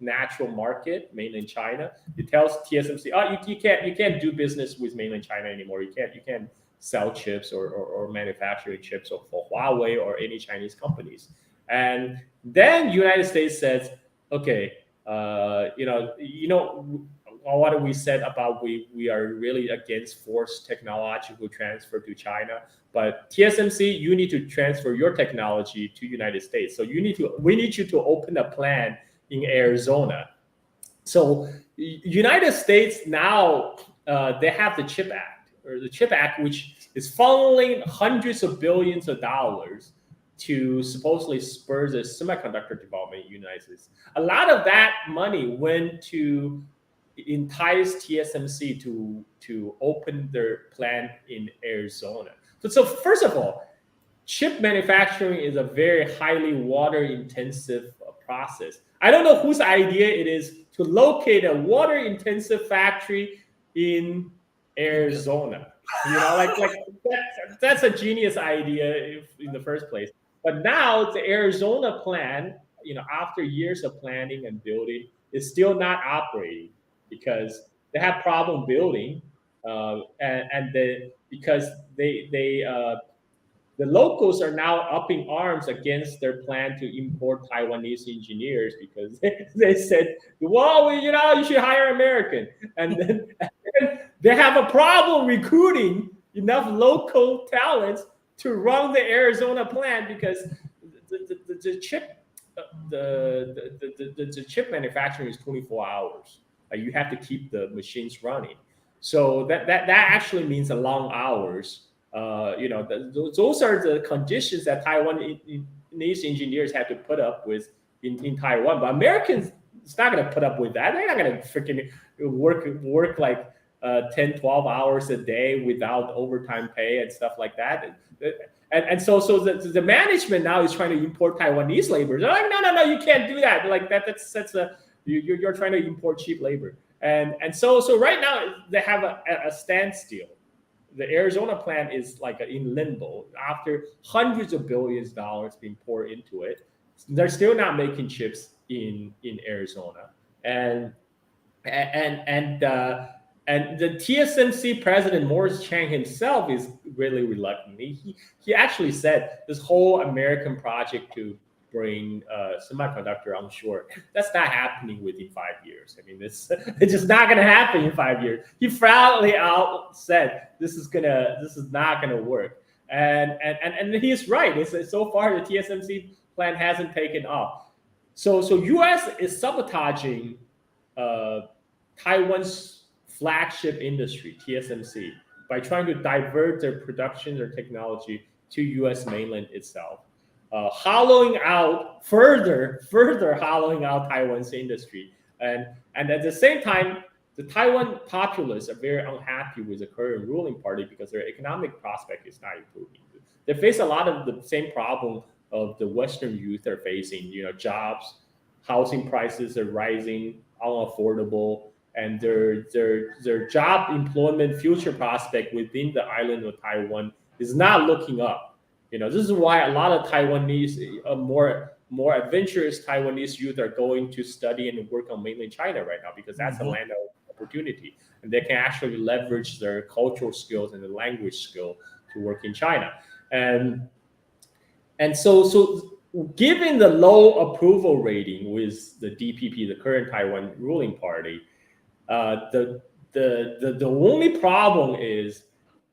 natural market, mainland China. It tells TSMC, you can't do business with mainland China anymore. You can't sell chips or manufacturing chips for Huawei or any Chinese companies. And then United States says, okay, what we said about we are really against forced technological transfer to China, but TSMC, you need to transfer your technology to United States. So we need you to open a plant in Arizona. So United States now they have the CHIP Act, which is funneling hundreds of billions of dollars to supposedly spur the semiconductor development in the United States. A lot of that money went to entice TSMC to open their plant in Arizona. So first of all, chip manufacturing is a very highly water intensive process. I don't know whose idea it is to locate a water intensive factory in Arizona. That's a genius idea in the first place. But now the Arizona plant, after years of planning and building, is still not operating because they have problem building, because the locals are now upping arms against their plan to import Taiwanese engineers because they said, well, you should hire American. And then they have a problem recruiting enough local talents to run the Arizona plant because the chip manufacturing is 24 hours. You have to keep the machines running. So that actually means a long hours. Those are the conditions that Taiwanese engineers have to put up with in Taiwan. But Americans, it's not going to put up with that. They're not going to freaking work like 10, 12 hours a day without overtime pay and stuff like that. And so the management now is trying to import Taiwanese labor. They're like, no, you can't do that. Like you're trying to import cheap labor. And so right now they have a standstill. The Arizona plant is like in limbo after hundreds of billions of dollars being poured into it. They're still not making chips in Arizona, and the TSMC president Morris Chang himself is really reluctant. He actually said this whole American project to bring semiconductor onshore, that's not happening within 5 years. I mean, it's just not going to happen in 5 years. He proudly out said this is not going to work, and he's right. It's so far the TSMC plan hasn't taken off. So U.S. is sabotaging Taiwan's flagship industry, TSMC, by trying to divert their production or technology to U.S. mainland itself. Hollowing out further hollowing out Taiwan's industry, and at the same time, the Taiwan populace are very unhappy with the current ruling party because their economic prospect is not improving. They face a lot of the same problem of the Western youth are facing. Jobs, housing prices are rising, unaffordable, and their job employment future prospect within the island of Taiwan is not looking up. This is why a lot of Taiwanese, more adventurous Taiwanese youth are going to study and work on mainland China right now because that's a land of opportunity, and they can actually leverage their cultural skills and the language skill to work in China. And so given the low approval rating with the DPP, the current Taiwan ruling party, the only problem is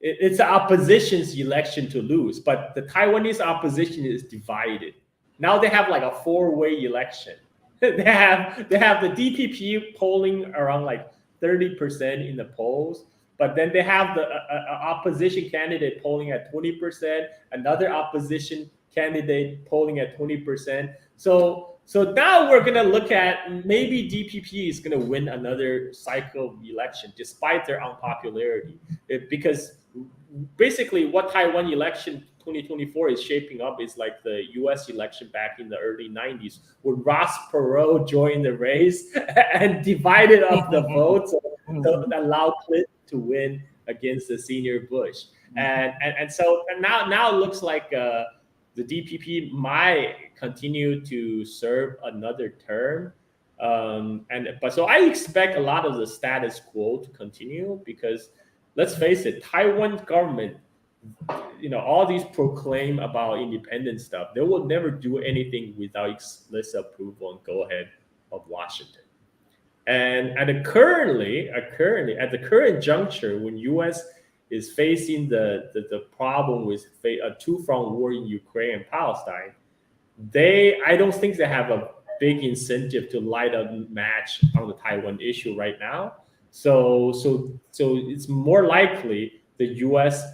it's the opposition's election to lose, but the Taiwanese opposition is divided. Now they have like a four-way election. They have the DPP polling around like 30% in the polls, but then they have the opposition candidate polling at 20%, another opposition candidate polling at 20%. So now we're going to look at maybe DPP is going to win another cycle of election despite their unpopularity, because basically what Taiwan election 2024 is shaping up is like the US election back in the early 90s, where Ross Perot joined the race and divided up the votes to allow Clinton to win against the senior Bush. And so now it looks like the DPP might continue to serve another term. But so I expect a lot of the status quo to continue because, let's face it, Taiwan government, all these proclaim about independent stuff, they will never do anything without explicit approval and go ahead of Washington. And at the current juncture, when U.S. is facing the problem with a two-front war in Ukraine and Palestine, I don't think they have a big incentive to light a match on the Taiwan issue right now. So it's more likely the U.S.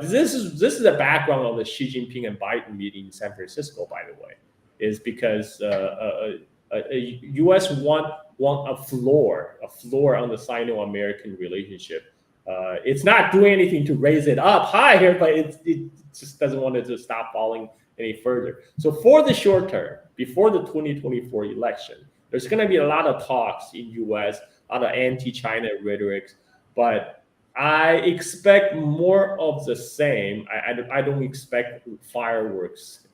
This is the background of the Xi Jinping and Biden meeting in San Francisco, by the way, is because U.S. want a floor on the Sino-American relationship. It's not doing anything to raise it up higher, but it just doesn't want it to stop falling any further. So for the short term, before the 2024 election, there's going to be a lot of talks in U.S., a lot of anti-China rhetoric, but I expect more of the same. I don't expect fireworks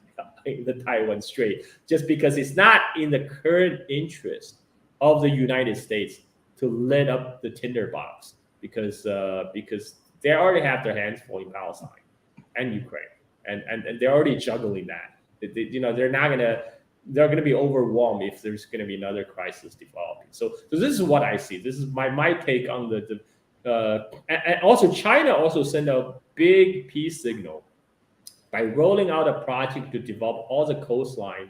in the Taiwan Strait, just because it's not in the current interest of the United States to lit up the tinderbox, because they already have their hands full in Palestine and Ukraine, and they're already juggling that. They're gonna be overwhelmed if there's gonna be another crisis developing. So this is what I see. This is my take on and also China also sent a big peace signal by rolling out a project to develop all the coastline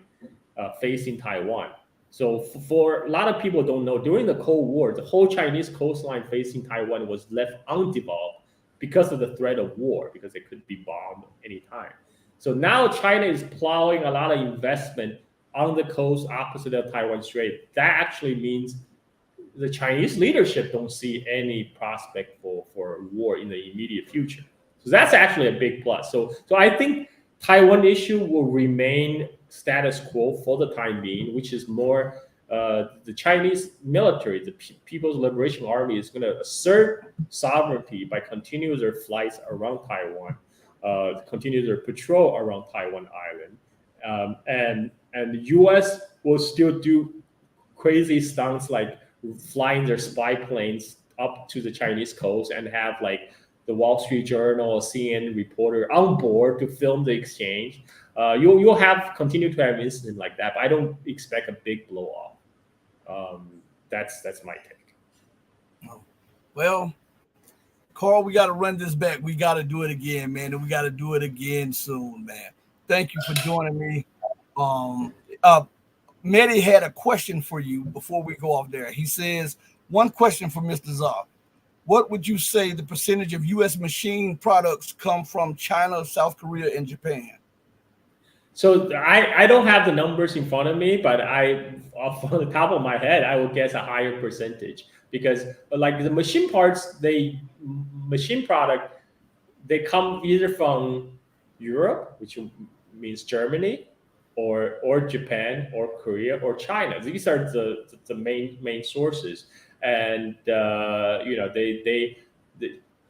facing Taiwan. So for a lot of people don't know, during the Cold War, the whole Chinese coastline facing Taiwan was left undeveloped because of the threat of war, because it could be bombed anytime. So now China is plowing a lot of investment on the coast opposite of Taiwan Strait. That actually means the Chinese leadership don't see any prospect for war in the immediate future. So that's actually a big plus. So I think Taiwan issue will remain status quo for the time being, which is more the Chinese military, the People's Liberation Army, is going to assert sovereignty by continuing their flights around Taiwan, continue their patrol around Taiwan Island, and the U.S. will still do crazy stunts like flying their spy planes up to the Chinese coast and have like the Wall Street Journal or CNN reporter on board to film the exchange. You'll continue to have incidents like that, but I don't expect a big blow off. That's my take. Well, Carl, we got to run this back. We got to do it again, man, and we got to do it again soon, man. Thank you for joining me. Mehdi had a question for you before we go off there. He says, one question for Mr. Zha. What would you say the percentage of U.S. machine products come from China, South Korea, and Japan? So I don't have the numbers in front of me, but off the top of my head, I would guess a higher percentage, because like the machine parts, machine product, they come either from Europe, which means Germany, or Japan, or Korea, or China. These are the main sources. And the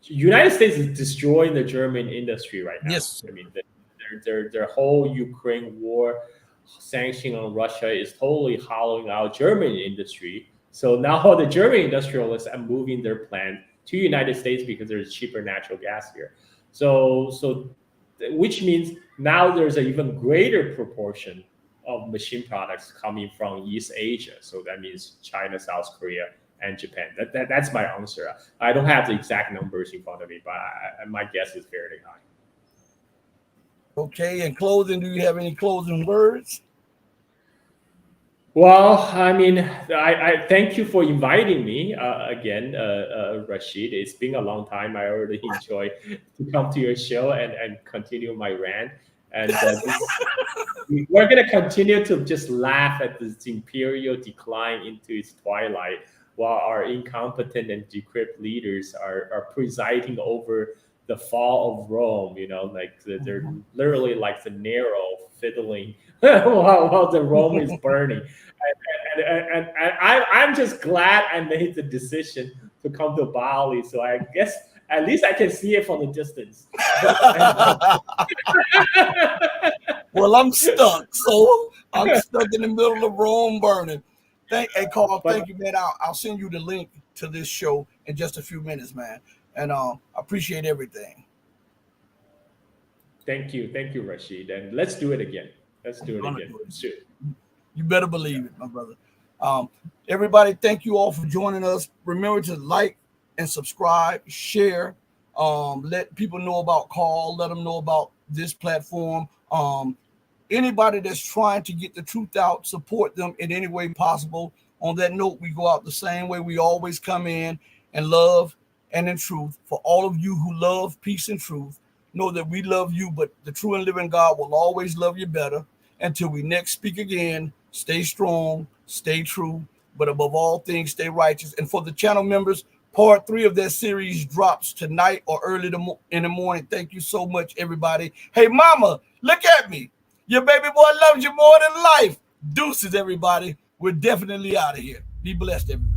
United States is destroying the German industry right now. Yes. I mean, their whole Ukraine war sanction on Russia is totally hollowing out German industry. So now the German industrialists are moving their plant to United States because there's cheaper natural gas here. So which means now there's an even greater proportion of machine products coming from East Asia. So that means China, South Korea, and Japan. That's my answer. I don't have the exact numbers in front of me, but my guess is fairly high. Okay, in closing, do you have any closing words? Well, I mean, I thank you for inviting me again, Rashid. It's been a long time. I really enjoy to come to your show and continue my rant. And we're going to continue to just laugh at this imperial decline into its twilight, while our incompetent and decrepit leaders are presiding over the fall of Rome. Like they're literally like the Nero fiddling while the Rome is burning. And I'm just glad I made the decision to come to Bali. So I guess at least I can see it from the distance. Well, I'm stuck. So I'm stuck in the middle of Rome burning. Hey, Carl, thank you, man. I'll send you the link to this show in just a few minutes, man. And I appreciate everything. Thank you, Rashid. And let's do it again. Soon. You better believe it, my brother. Everybody, thank you all for joining us. Remember to like and subscribe, share, let people know about Carl, let them know about this platform. Anybody that's trying to get the truth out, support them in any way possible. On that note, we go out the same way we always come in love and in truth. For all of you who love peace and truth, know that we love you, but the true and living God will always love you better. Until we next speak again, stay strong, stay true, but above all things, stay righteous. And for the channel members, part 3 of that series drops tonight or early in the morning. Thank you so much, everybody. Hey, mama, look at me. Your baby boy loves you more than life. Deuces, everybody. We're definitely out of here. Be blessed, everybody.